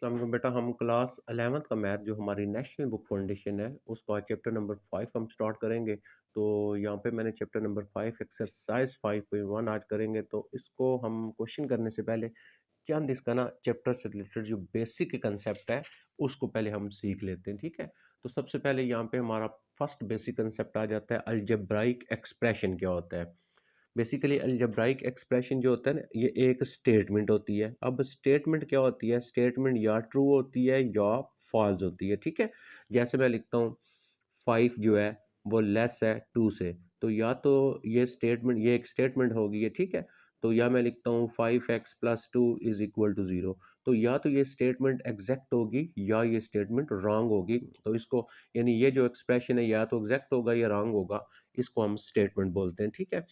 बेटा हम class 11th का मैथ जो हमारी नेशनल बुक फाउंडेशन है उसका चैप्टर नंबर 5 हम स्टार्ट करेंगे। तो यहाँ पे मैंने चैप्टर नंबर 5 एक्सरसाइज 5.1 आज करेंगे। तो इसको हम क्वेश्चन करने से पहले चंद इसका ना चैप्टर से रिलेटेड जो बेसिक कंसेप्ट है उसको पहले हम सीख लेते हैं, ठीक है। तो सबसे पहले यहाँ पे हमारा फर्स्ट बेसिक कंसेप्ट आ जाता है अलजेब्राइक एक्सप्रेशन क्या होता है। बेसिकली अलजेब्राइक एक्सप्रेशन जो होता है ना ये एक स्टेटमेंट होती है। अब स्टेटमेंट क्या होती है, स्टेटमेंट या ट्रू होती है या फॉल्स होती है, ठीक है। जैसे मैं लिखता हूँ 5 जो है वो लेस है 2 से, तो या तो ये स्टेटमेंट ये एक स्टेटमेंट होगी ये, ठीक है। तो या मैं लिखता हूँ 5x plus 2 is equal to 0, तो या तो ये स्टेटमेंट एग्जैक्ट होगी या ये स्टेटमेंट रॉन्ग होगी। तो इसको यानी ये जो एक्सप्रेशन है या तो एग्जैक्ट होगा या रॉन्ग होगा, इसको हम स्टेटमेंट बोलते हैं, ठीक है।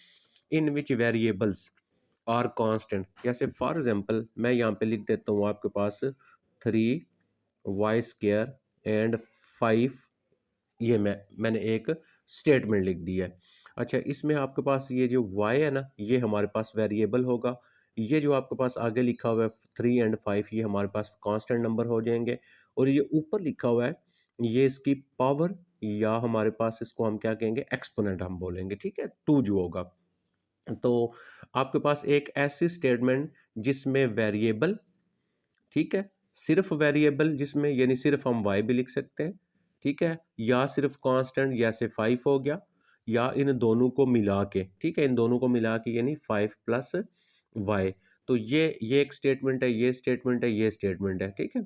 In which variables are constant, जैसे फॉर एग्जांपल मैं यहाँ पे लिख देता हूँ आपके पास 3y² एंड 5, ये मैंने एक स्टेटमेंट लिख दी है। अच्छा, इसमें आपके पास ये जो y है ना ये हमारे पास वेरिएबल होगा। ये जो आपके पास आगे लिखा हुआ है 3 एंड 5 ये हमारे पास कांस्टेंट नंबर हो जाएंगे। और ये ऊपर लिखा हुआ है ये इसकी पावर, या हमारे पास इसको हम क्या कहेंगे एक्सपोनेंट हम बोलेंगे, ठीक है, 2 जो होगा। तो आपके पास एक ऐसी स्टेटमेंट जिसमें वेरिएबल, ठीक है, सिर्फ वेरिएबल जिसमें यानी सिर्फ हम y भी लिख सकते हैं, ठीक है, या सिर्फ कांस्टेंट जैसे 5 हो गया, या इन दोनों को मिला के, ठीक है, इन दोनों को मिला के यानी 5 प्लस y। तो ये एक स्टेटमेंट है, ये स्टेटमेंट है, ये स्टेटमेंट है, ठीक है।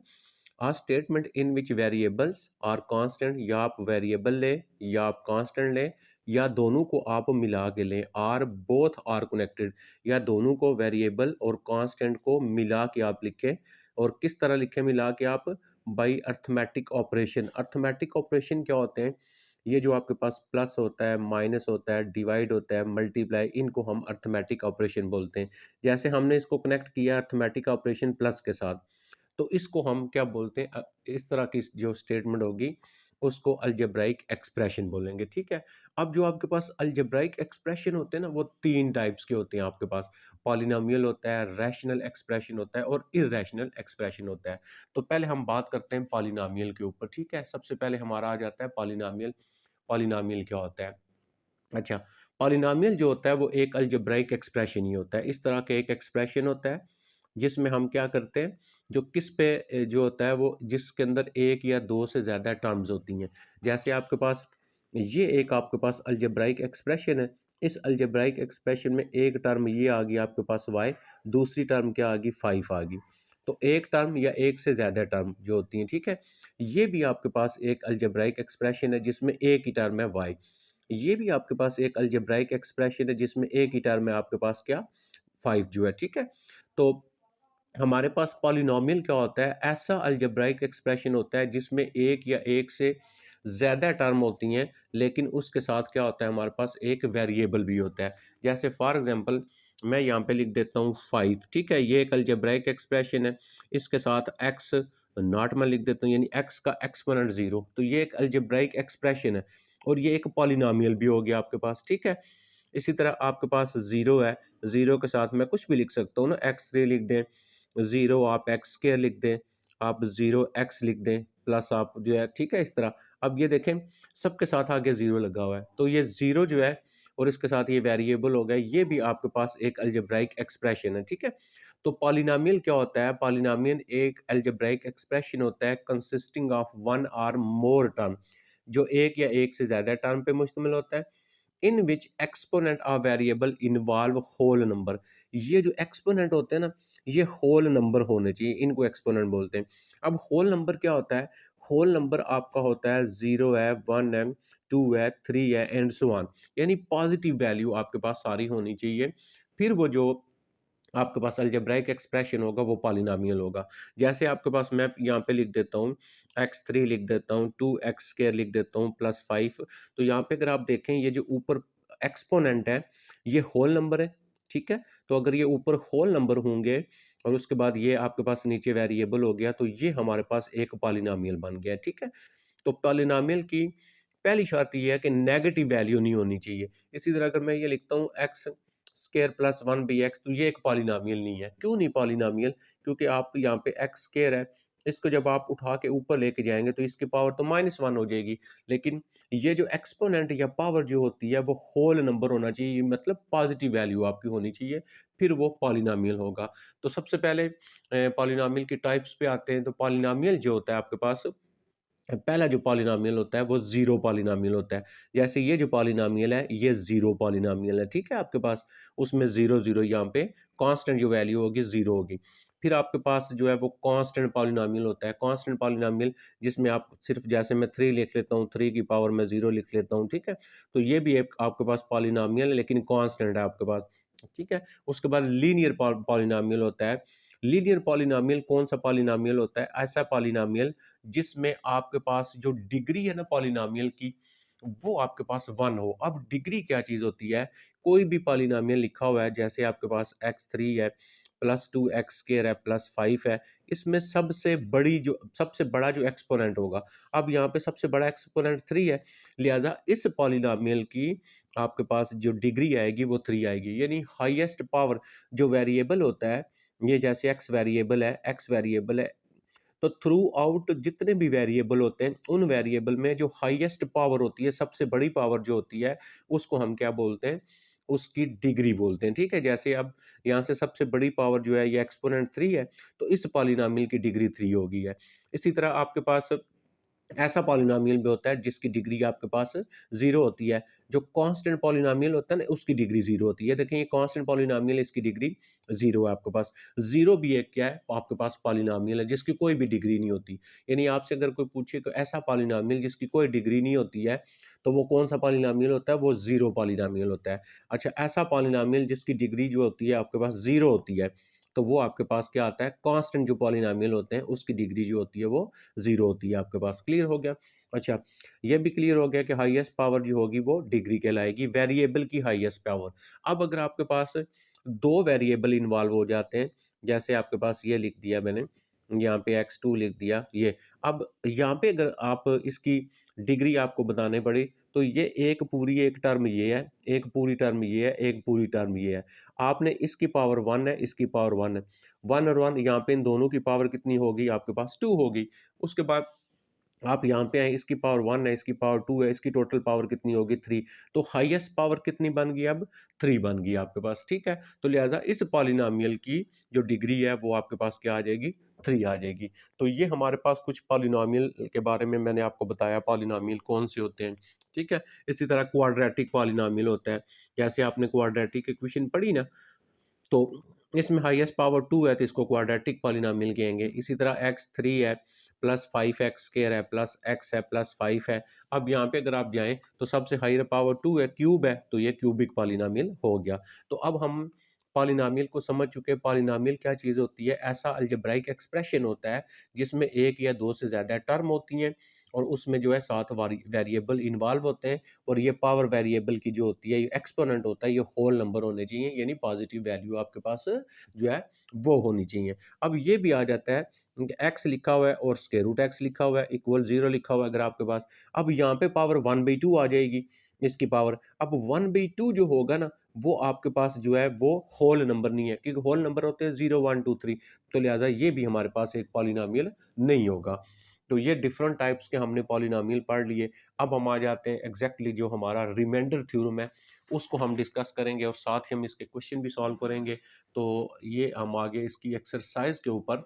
A statement in which variables are constant, या आप वेरिएबल लें या आप कांस्टेंट लें या दोनों को आप मिला के लें, आर बोथ आर कनेक्टेड, या दोनों को वेरिएबल और कांस्टेंट को मिला के आप लिखें। और किस तरह लिखें मिला के आप, by arithmetic operation. Arithmetic operation क्या होते हैं, ये जो आपके पास प्लस होता है, माइनस होता है, डिवाइड होता है, मल्टीप्लाई, इनको हम अर्थमेटिक ऑपरेशन बोलते हैं। जैसे हमने इसको कनेक्ट किया अर्थमेटिक ऑपरेशन प्लस के साथ, तो इसको हम क्या बोलते हैं, इस तरह की जो स्टेटमेंट होगी उसको अलजेब्राइक एक्सप्रेशन बोलेंगे, ठीक है। अब जो आपके पास अलजेब्राइक एक्सप्रेशन होते हैं ना वो तीन टाइप्स के होते हैं आपके पास। पॉलिनोमियल होता है, रैशनल एक्सप्रेशन होता है और इरैशनल एक्सप्रेशन होता है। तो पहले हम बात करते हैं पॉलिनोमियल के ऊपर, ठीक है। सबसे पहले हमारा आ जाता है पॉलिनोमियल। पॉलिनोमियल क्या होता है? अच्छा, पॉलिनोमियल जो होता है वो एक अलजेब्राइक एक्सप्रेशन ही होता है। इस तरह का एक एक्सप्रेशन होता है जिसमें हम क्या करते हैं, जो किस पे जो होता है वो जिसके अंदर एक या दो से ज़्यादा टर्म्स होती हैं। जैसे आपके पास ये एक आपके पास अलजेब्राइक एक्सप्रेशन है। इस अलजेब्राइक एक्सप्रेशन में एक टर्म ये आ गई आपके पास y, दूसरी टर्म क्या आ गई 5 आ गई। तो एक टर्म या एक से ज़्यादा टर्म जो होती हैं, ठीक है, ये भी आपके पास एक अलजेब्राइक एक्सप्रेशन है जिसमें एक ही टर्म है y। ये भी आपके पास एक अलजेब्राइक एक्सप्रेशन है जिसमें एक ही टर्म है आपके पास क्या 5 जो है, ठीक है। तो हमारे पास पॉलिनोमियल क्या होता है, ऐसा अलजेब्राइक एक्सप्रेशन होता है जिसमें एक या एक से ज़्यादा टर्म होती हैं, लेकिन उसके साथ क्या होता है हमारे पास एक वेरिएबल भी होता है। जैसे फॉर एग्जांपल मैं यहाँ पे लिख देता हूँ 5, ठीक है, ये एक अलजेब्राइक एक्सप्रेशन है। इसके साथ एक्स नॉट मैं लिख देता हूँ यानी एक्स का एक्सपोनेंट 0, तो ये एक अलजेब्राइक एक्सप्रेशन है और ये एक पॉलिनोमियल भी हो गया आपके पास, ठीक है। इसी तरह आपके पास 0 है, 0 के साथ मैं कुछ भी लिख सकता हूँ ना, x3 लिख दें, 0 आप एक्स स्क्वायर लिख दें, आप 0x लिख दें, प्लस आप जो है, ठीक है, इस तरह। अब ये देखें सबके साथ आगे 0 लगा हुआ है, तो ये 0 जो है और इसके साथ ये वेरिएबल हो गया, ये भी आपके पास एक अलजेब्राइक एक्सप्रेशन है, ठीक है। तो पॉलिनोमियल क्या होता है, पॉलिनोमियल एक अलजेब्राइक एक्सप्रेशन होता है कंसिस्टिंग ऑफ वन और मोर टर्म, जो एक या एक से ज़्यादा टर्म पे मुश्तमिल होता है। In which exponent of variable involve whole number. ये जो एक्सपोनेंट होते हैं ना ये होल नंबर होने चाहिए, इनको एक्सपोनेंट बोलते हैं। अब होल नंबर क्या होता है, होल नंबर आपका होता है 0 है, 1 है, 2 है, 3 है एंड सो ऑन, यानी पॉजिटिव वैल्यू आपके पास सारी होनी चाहिए। फिर वो जो आपके पास अलजेब्राइक एक्सप्रेशन होगा वो पॉलिनोमियल होगा। जैसे आपके पास मैं यहाँ पे लिख देता हूँ x3 लिख देता हूँ, 2x² लिख देता हूँ प्लस 5। तो यहाँ पे अगर आप देखें ये जो ऊपर एक्सपोनेंट है ये होल नंबर है, ठीक है। तो अगर ये ऊपर होल नंबर होंगे और उसके बाद ये आपके पास नीचे वेरिएबल हो गया, तो ये हमारे पास एक पॉलिनोमियल बन गया, ठीक है। तो पॉलिनोमियल की पहली शर्त ये है कि नेगेटिव वैल्यू नहीं होनी चाहिए। इसी तरह अगर मैं ये लिखता हूँ x square plus 1 b x, तो ये एक पॉलिनोमियल नहीं है। क्यों नहीं पॉलिनोमियल? क्योंकि आप यहाँ पे एक्स स्केयर है, इसको जब आप उठा के ऊपर लेके जाएँगे तो इसकी पावर तो -1 हो जाएगी। लेकिन ये जो एक्सपोनेंट या पावर जो होती है वो होल नंबर होना चाहिए, मतलब पॉजिटिव वैल्यू आपकी होनी चाहिए, फिर वो पॉलिनोमियल होगा। तो सबसे पहले पॉलिनोमियल की टाइप्स पे आते हैं। तो पॉलिनोमियल जो होता है आपके पास, पहला जो पॉलिनोमियल होता है वो ज़ीरो पॉलिनोमियल होता है। जैसे ये जो पॉलिनोमियल है ये ज़ीरो पॉलिनोमियल है, ठीक है आपके पास? उसमें 0, 0 यहाँ पे कांस्टेंट जो वैल्यू होगी 0 होगी। फिर आपके पास जो है वो कांस्टेंट पॉलिनोमियल होता है। कांस्टेंट पॉलिनोमियल जिसमें आप सिर्फ़, जैसे मैं 3 लिख लेता हूँ, 3 की पावर में 0 लिख लेता हूँ, ठीक है? तो ये भी एक आपके पास पॉलिनोमियल है, लेकिन कांस्टेंट है आपके पास, ठीक है? उसके बाद लीनियर पॉलिनोमियल होता है। लीनियर पॉलिनोमियल कौन-सा पॉलिनोमियल होता है? ऐसा पॉलिनोमियल जिसमें आपके पास जो डिग्री है ना पॉलिनोमियल की, वो आपके पास 1 हो। अब डिग्री क्या चीज़ होती है? कोई भी पॉलिनोमियल लिखा हुआ है, जैसे आपके पास x3 है, +2 एक्स स्क्वायर है, +5 है, इसमें सबसे बड़ा जो एक्सपोनेंट होगा, अब यहाँ पे सबसे बड़ा एक्सपोनेंट 3 है, लिहाज़ा इस पॉलिनोमियल की आपके पास जो डिग्री आएगी वो 3 आएगी। यानी हाईएस्ट पावर जो वेरिएबल होता है, ये जैसे एक्स वेरिएबल है, तो थ्रू आउट जितने भी वेरिएबल होते हैं, उन वेरिएबल में जो हाईएस्ट पावर होती है, सबसे बड़ी पावर जो होती है, उसको हम क्या बोलते हैं? उसकी डिग्री बोलते हैं, ठीक है? जैसे अब यहाँ से सबसे बड़ी पावर जो है ये एक्सपोनेंट 3 है, तो इस पॉलिनोमियल की डिग्री 3 होगी है। इसी तरह आपके पास ऐसा पॉलिनोमियल भी होता है जिसकी डिग्री आपके पास 0 होती है। जो कांस्टेंट पॉलिनोमियल होता है ना, उसकी डिग्री 0 होती है। देखें, ये कांस्टेंट पॉलिनोमियल है, इसकी डिग्री 0 है आपके पास। 0 भी एक क्या है? आपके पास पॉलिनोमियल है जिसकी कोई भी डिग्री नहीं होती। यानी आपसे अगर कोई पूछे कि ऐसा पॉलिनोमियल जिसकी कोई डिग्री नहीं होती है, तो वो कौन-सा पॉलिनोमियल होता है? वो 0 पॉलिनोमियल होता है। अच्छा, ऐसा पॉलिनोमियल जिसकी डिग्री जो होती है आपके पास 0 होती है, तो वो आपके पास क्या आता है? कांस्टेंट जो पॉलिनोमियल होते हैं, उसकी डिग्री जो होती है वो 0 होती है आपके पास। क्लियर हो गया? अच्छा, ये भी क्लियर हो गया कि हाईएस्ट पावर जो होगी वो डिग्री कहलाएगी, वेरिएबल की हाईएस्ट पावर। अब अगर आपके पास 2 वेरिएबल इन्वॉल्व हो जाते हैं, जैसे आपके पास ये लिख दिया मैंने, यहाँ पे x2 लिख दिया ये। अब यहाँ पे अगर आप इसकी डिग्री आपको बतानी पड़ी, तो ये एक टर्म ये है, एक पूरी टर्म ये है, एक पूरी टर्म ये है। आपने इसकी पावर 1 है, इसकी पावर 1 है। 1 और 1 यहाँ पे इन दोनों की पावर कितनी होगी? आपके पास 2 होगी। उसके बाद आप यहाँ पे आए, इसकी पावर 1 है, इसकी पावर 2 है, इसकी टोटल पावर कितनी होगी? 3। तो हाईएस्ट पावर कितनी बन गई अब? 3 बन गई आपके पास, ठीक है? तो लिहाज़ा इस पॉलिनोमियल की जो डिग्री है वो आपके पास क्या आ जाएगी? 3 आ जाएगी। तो ये हमारे पास कुछ पॉलिनोमियल के बारे में मैंने आपको बताया, पॉलिनोमियल कौन-से होते हैं, ठीक है? इसी तरह क्वाड्रेटिक पॉलिनोमियल होता है। जैसे आपने क्वाड्रेटिक इक्वेशन पढ़ी ना, तो इसमें हाईएस्ट पावर 2 है, तो इसको क्वाड्रेटिक पॉलिनोमियल कहेंगे। इसी तरह x3 है, प्लस 5 एक्स स्क्वायर है, प्लस x है, प्लस 5 है। अब यहाँ पे अगर आप जाएँ तो सबसे हाईयर पावर 2 है, क्यूब है, तो ये क्यूबिक पॉलिनोमियल हो गया। तो अब हम पॉलिनोमियल को समझ चुके हैं। पॉलिनोमियल क्या चीज़ होती है? ऐसा अलजेब्राइक एक्सप्रेशन होता है जिसमें 1 या 2 से ज़्यादा टर्म होती हैं, और उसमें जो है 7 वेरिएबल इन्वॉल्व होते हैं, और ये पावर वेरिएबल की जो होती है, ये एक्सपोनेंट होता है, ये होल नंबर होने चाहिए, यानी पॉजिटिव वैल्यू आपके पास जो है वो होनी चाहिए। अब ये भी आ जाता है कि एक्स लिखा हुआ है और स्क्वायर रूट एक्स लिखा हुआ है, इक्वल 0 लिखा हुआ है अगर आपके पास। अब यहाँ पे पावर 1/2 आ जाएगी इसकी पावर। अब 1/2 जो होगा ना, वो आपके पास जो है वो होल नंबर नहीं है, क्योंकि होल नंबर होते हैं 0, 1, 2, 3। तो लिहाजा ये भी हमारे पास एक पॉलिनोमियल नहीं होगा। तो ये डिफरेंट टाइप्स के हमने पॉलिनोमियल पढ़ लिए। अब हम आ जाते हैं एग्जैक्टली जो हमारा रिमाइंडर थ्योरम है, उसको हम डिस्कस करेंगे, और साथ ही हम इसके क्वेश्चन भी सॉल्व करेंगे। तो ये हम आगे इसकी एक्सरसाइज के ऊपर,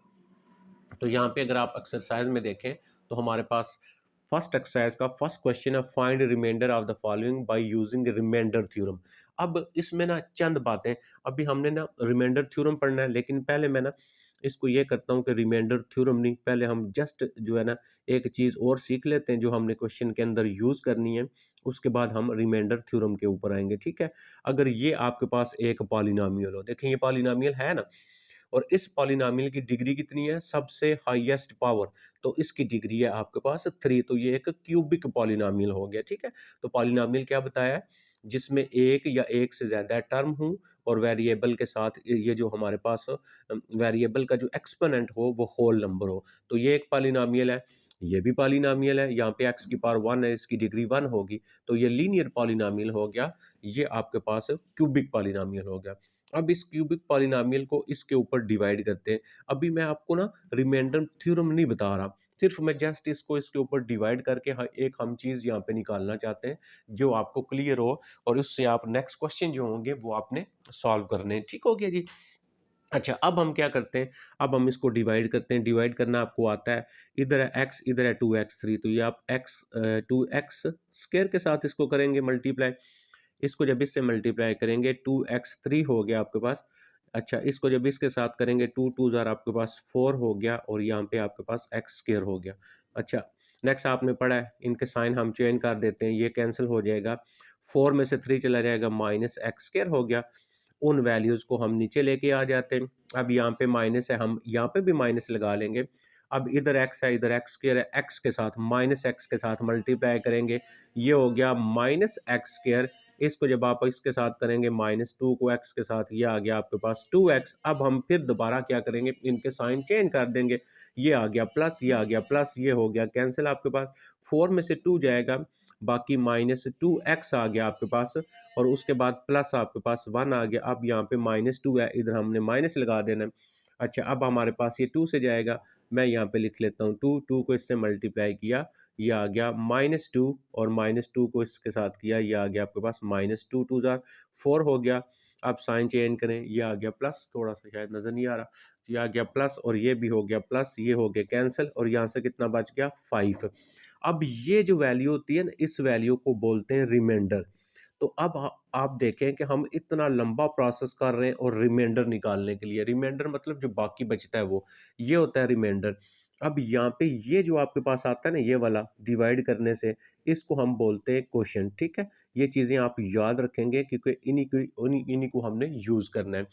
तो यहाँ पे अगर आप एक्सरसाइज में देखें तो हमारे पास फर्स्ट एक्सरसाइज का फर्स्ट क्वेश्चन है, find remainder of the following by using remainder theorem. अब इसमें ना चंद बातें, अभी हमने ना रिमाइंडर थ्योरम पढ़ना है, लेकिन पहले मैं ना इसको ये करता हूँ कि रिमाइंडर थ्योरम नहीं, पहले हम जस्ट जो है ना एक चीज़ और सीख लेते हैं जो हमने क्वेश्चन के अंदर यूज़ करनी है, उसके बाद हम रिमाइंडर थ्योरम के ऊपर आएंगे, ठीक है? अगर ये आपके पास एक पॉलिनोमियल हो, देखें ये पॉलिनोमियल है ना, और इस पॉलिनोमियल की डिग्री कितनी है? सबसे हाईएस्ट पावर, तो इसकी डिग्री है आपके पास 3, तो ये एक क्यूबिक पॉलिनोमियल हो गया, ठीक है? तो पॉलिनोमियल क्या बताया है? जिसमें एक या एक से ज़्यादा टर्म हो, और वेरिएबल के साथ ये जो हमारे पास वेरिएबल का जो एक्सपोनेंट हो वो होल नंबर हो, तो ये एक पॉलिनोमियल है। ये भी पॉलिनोमियल है, यहाँ पे x की पावर 1 है, इसकी डिग्री 1 होगी, तो ये लीनियर पॉलिनोमियल हो गया। ये आपके पास क्यूबिक पॉलिनोमियल हो गया। अब इस क्यूबिक पॉलिनॉमियल को इसके ऊपर डिवाइड करते हैं। अभी मैं आपको ना रिमाइंडर थ्योरम नहीं बता रहा, सिर्फ मैं जस्ट इसको इसके ऊपर डिवाइड करके एक हम चीज़ यहाँ पे निकालना चाहते हैं जो आपको क्लियर हो, और उससे आप नेक्स्ट क्वेश्चन जो होंगे वो आपने सॉल्व करने हैं। ठीक हो गया जी। अच्छा, अब हम क्या करते हैं, अब हम इसको डिवाइड करते हैं। डिवाइड करना आपको आता है, इधर है x, इधर है 2x3, तो ये आप 2x स्क्वायर के साथ इसको करेंगे मल्टीप्लाई। इसको जब इससे मल्टीप्लाई करेंगे 2x3 हो गया आपके पास। अच्छा, इसको जब इसके साथ करेंगे 2 2 ज़ार आपके पास 4 हो गया, और यहाँ पे आपके पास x स्क्वायर हो गया। अच्छा, नेक्स्ट आपने पढ़ा है, इनके साइन हम चेंज कर देते हैं, ये कैंसिल हो जाएगा, 4 में से 3 चला जाएगा, माइनस एक्स स्क्वायर हो गया। उन वैल्यूज़ को हम नीचे लेके आ जाते हैं। अब यहाँ पे माइनस है, हम यहाँ पे भी माइनस लगा लेंगे। अब इधर x है, इधर x स्क्वायर है, x के साथ माइनस x के साथ मल्टीप्लाई करेंगे, ये हो गया माइनस एक्स स्क्वायर। इसको जब आप इसके साथ करेंगे माइनस 2 को x के साथ, ये आ गया आपके पास 2x। अब हम फिर दोबारा क्या करेंगे, इनके साइन चेंज कर देंगे, ये आ गया प्लस, ये आ गया प्लस, ये हो गया कैंसिल आपके पास, 4 में से 2 जाएगा, बाकी माइनस 2x आ गया आपके पास, और उसके बाद प्लस आपके पास 1 आ गया। अब यहाँ पे -2 है, इधर हमने माइनस लगा देना है। अच्छा, अब हमारे पास ये 2 से जाएगा, मैं यहाँ पे लिख लेता हूँ 2, 2 को इससे मल्टीप्लाई किया, ये आ गया -2, और -2 को इसके साथ किया, ये आ गया आपके पास -2, 2 ज़ार 4 हो गया। अब साइन चेंज करें, ये आ गया प्लस, थोड़ा सा शायद नज़र नहीं आ रहा, ये आ गया प्लस, और ये भी हो गया प्लस, ये हो गया कैंसिल, और यहाँ से कितना बच गया 5। अब ये जो वैल्यू होती है ना, इस वैल्यू को बोलते हैं रिमाइंडर। तो अब आप देखें कि हम इतना लंबा प्रोसेस कर रहे हैं और रिमाइंडर निकालने के लिए, रिमाइंडर मतलब जो बाकी बचता है वो, ये होता है रिमाइंडर। अब यहाँ पे ये जो आपके पास आता है ना, ये वाला डिवाइड करने से, इसको हम बोलते हैं क्वोशिएंट। ठीक है, ये चीज़ें आप याद रखेंगे क्योंकि इन्हीं को हमने यूज़ करना है।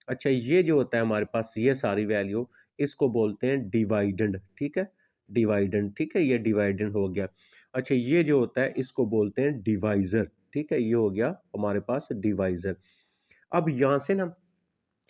अच्छा, ये जो होता है हमारे पास, ये सारी वैल्यू, इसको बोलते हैं डिवाइडेंड। ठीक है, डिवाइडेंड, ठीक है, ये डिवाइडेंड हो गया। अच्छा, ये जो होता है इसको बोलते हैं डिवाइज़र। ठीक है, ये हो गया हमारे पास डिवाइज़र। अब यहाँ से ना,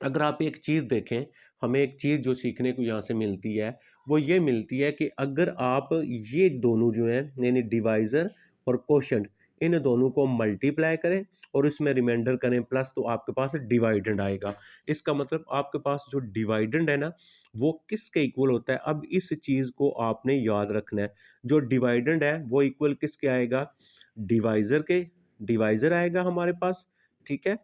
अगर आप एक चीज़ देखें, हमें एक चीज़ जो सीखने को यहाँ से मिलती है, वो ये मिलती है कि अगर आप ये दोनों जो हैं, यानी डिवाइज़र और क्वोशिएंट, इन दोनों को मल्टीप्लाई करें और इसमें रिमाइंडर करें प्लस, तो आपके पास डिवाइडेंड आएगा। इसका मतलब आपके पास जो डिवाइडेंड है ना, वो किसके इक्वल होता है? अब इस चीज़ को आपने याद रखना है। जो डिवाइडेंड है वो इक्वल किसके आएगा? डिवाइज़र के, डिवाइज़र आएगा हमारे पास, ठीक है?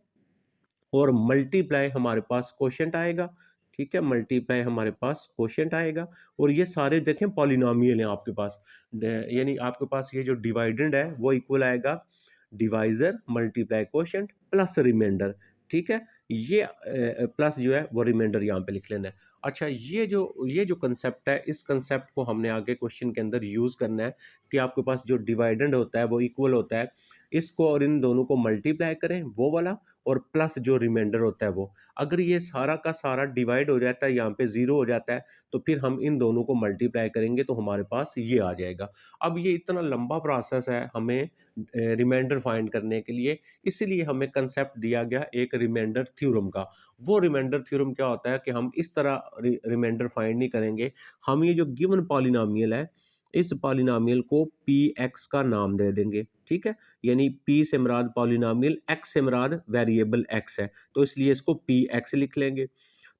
और मल्टीप्लाई हमारे पास क्वोशिएंट आएगा। ठीक है, मल्टीप्लाई हमारे पास क्वोशिएंट आएगा, और ये सारे देखें पॉलिनॉमियल हैं आपके पास, यानी आपके पास ये जो डिवाइडेंड है वो इक्वल आएगा divisor multiply quotient plus remainder. ठीक है, ये प्लस जो है वो रिमाइंडर यहाँ पे लिख लेना है। अच्छा, ये जो कंसेप्ट है, इस कंसेप्ट को हमने आगे क्वेश्चन के अंदर यूज़ करना है कि आपके पास जो डिवाइडेंड होता है वो इक्वल होता है, इसको और इन दोनों को मल्टीप्लाई करें वो वाला, और प्लस जो रिमाइंडर होता है वो। अगर ये सारा का सारा डिवाइड हो जाता है, यहाँ पे ज़ीरो हो जाता है, तो फिर हम इन दोनों को मल्टीप्लाई करेंगे तो हमारे पास ये आ जाएगा। अब ये इतना लंबा प्रोसेस है हमें रिमाइंडर फाइंड करने के लिए, इसीलिए हमें कंसेप्ट दिया गया एक रिमाइंडर थ्योरम का। वो रिमाइंडर थ्योरम क्या होता है कि हम इस तरह रिमाइंडर फाइंड नहीं करेंगे, हम ये जो गिवन पॉलिनॉमियल है, इस पॉलिनॉमियल को पी एक्स का नाम दे देंगे। ठीक है, यानी p से मुराद पॉलिनॉमियल, x से मुराद वेरिएबल x है, तो इसलिए इसको पी एक्स लिख लेंगे।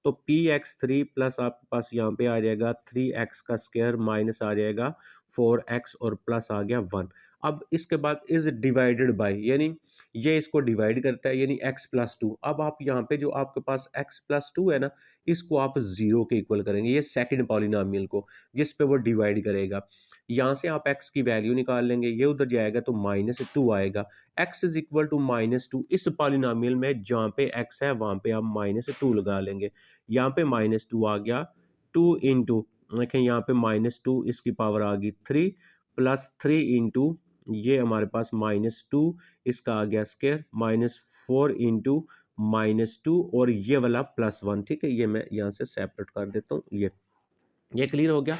तो पी एक्स थ्री प्लस आपके पास यहाँ पे आ जाएगा 3x का स्क्वायर, माइनस आ जाएगा 4x, और प्लस आ गया 1। अब इसके बाद इज डिवाइडेड बाय, यानी ये इसको डिवाइड करता है, यानी x प्लस 2। अब आप यहाँ पे जो आपके पास x प्लस 2 है ना, इसको आप 0 के इक्वल करेंगे, ये सेकंड पॉलिनॉमियल को, जिस पे वो डिवाइड करेगा। यहाँ से आप x की वैल्यू निकाल लेंगे, ये उधर जाएगा तो -2 आएगा। x इज इक्वल टू -2, इस पॉलिनॉमियल में जहाँ पे x है वहाँ पे आप -2 लगा लेंगे। यहाँ पे -2 आ गया, 2 इंटू, देखें यहाँ पे -2, इसकी पावर आ गई 3, प्लस 3 इंटू, ये हमारे पास -2, इसका आ गया स्क्वायर, -4 इंटू -2, और ये वाला +1। ठीक है, ये मैं यहाँ से सेपरेट कर देता हूँ, ये क्लियर हो गया।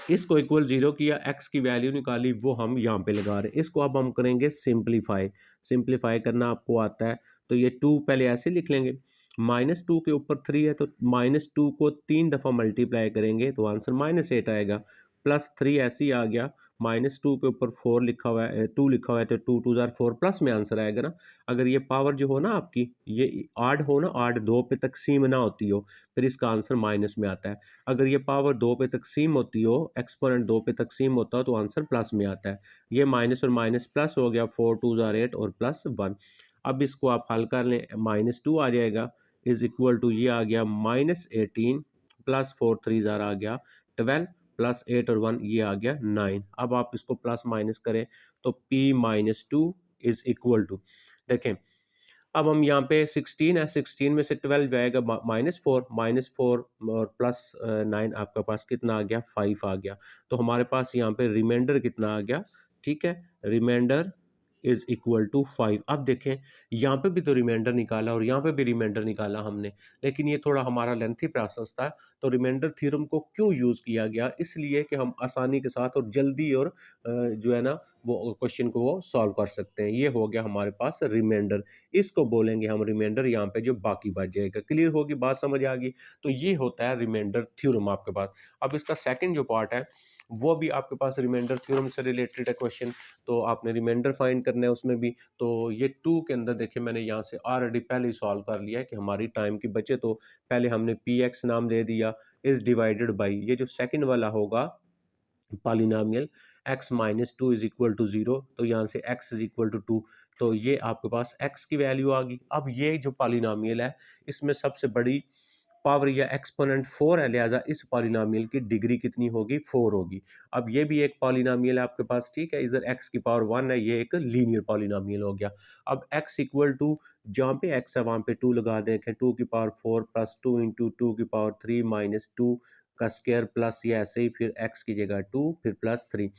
इसको इक्वल 0 किया, x की वैल्यू निकाली, वो हम यहाँ पे लगा रहे हैं। इसको अब हम करेंगे सिंप्लीफाई। सिंप्लीफाई करना आपको आता है, तो ये 2 पहले ऐसे लिख लेंगे, -2 के ऊपर 3 है, तो -2 को 3 दफ़ा मल्टीप्लाई करेंगे तो आंसर -8 आएगा, +3 ऐसे ही आ गया, -2 के ऊपर 4 लिखा हुआ है, 2 लिखा हुआ है, तो 2 2 ज़ार 4 प्लस में आंसर आएगा ना। अगर ये पावर जो हो ना आपकी, ये ऑड हो ना, ऑड 2 पे तक़सीम ना होती हो, फिर इसका आंसर माइनस में आता है। अगर ये पावर 2 पे तक़सीम होती हो, एक्सपोनेंट 2 पे तक़सीम होता हो, तो आंसर प्लस में आता है। ये माइनस और माइनस प्लस हो गया, 4 2 ज़ार 8 और प्लस 1। अब इसको आप हल कर लें, -2 आ जाएगा, इज़ इक्वल टू ये आ गया -18 प्लस 4 3 ज़ार आ गया 12 प्लस 8 और 1 ये आ गया 9। अब आप इसको प्लस माइनस करें तो p-2 इज़ इक्वल टू, देखें अब हम यहाँ पे 16 है, 16 में से 12 जाएगा -4 और प्लस 9 आपका पास कितना आ गया, 5 आ गया। तो हमारे पास यहाँ पे रिमाइंडर कितना आ गया, ठीक है, रिमाइंडर इज इक्वल टू 5। अब देखें यहाँ पे भी तो रिमाइंडर निकाला और यहाँ पे भी रिमाइंडर निकाला हमने, लेकिन ये थोड़ा हमारा लेंथी प्रोसेस था। तो रिमाइंडर थ्योरम को क्यों यूज़ किया गया, इसलिए कि हम आसानी के साथ और जल्दी और जो है ना वो क्वेश्चन को वो सॉल्व कर सकते हैं। ये हो गया हमारे पास रिमाइंडर, इसको बोलेंगे हम रिमाइंडर, यहाँ पे जो बाकी बच जाएगा। क्लियर होगी बात, समझ आ गई। तो ये होता है रिमाइंडर थ्योरम आपके पास। अब इसका सेकंड जो पार्ट है वो भी आपके पास रिमाइंडर थ्योरम से रिलेटेड है क्वेश्चन, तो आपने रिमाइंडर फाइंड करना है उसमें भी। तो ये 2 के अंदर देखिए मैंने यहाँ से ऑलरेडी पहले ही सॉल्व कर लिया है कि हमारी टाइम की बचे, तो पहले हमने पी एक्स नाम दे दिया, इज डिवाइडेड बाई ये जो सेकंड वाला होगा polynomial x minus 2 is equal to 0, तो यहाँ से x इज इक्वल टू 2, तो ये आपके पास x की वैल्यू आ गई। अब ये जो पॉलिनोमियल है इसमें सबसे बड़ी पावर या एक्सपोनेंट 4 है, लिहाजा इस पॉलिनोमियल की डिग्री कितनी होगी, 4 होगी। अब ये भी एक पॉलिनोमियल है आपके पास, ठीक है, इधर x की पावर 1 है, ये एक लीनियर पॉलिनोमियल हो गया। अब x इक्वल टू जहाँ पे x है वहाँ पे 2 लगा देखें, 2 की पावर 4 प्लस 2 इंटू 2 की पावर 3 माइनस 2 का स्क्वायर प्लस ये ऐसे ही, फिर x की जगह 2 फिर प्लस 3,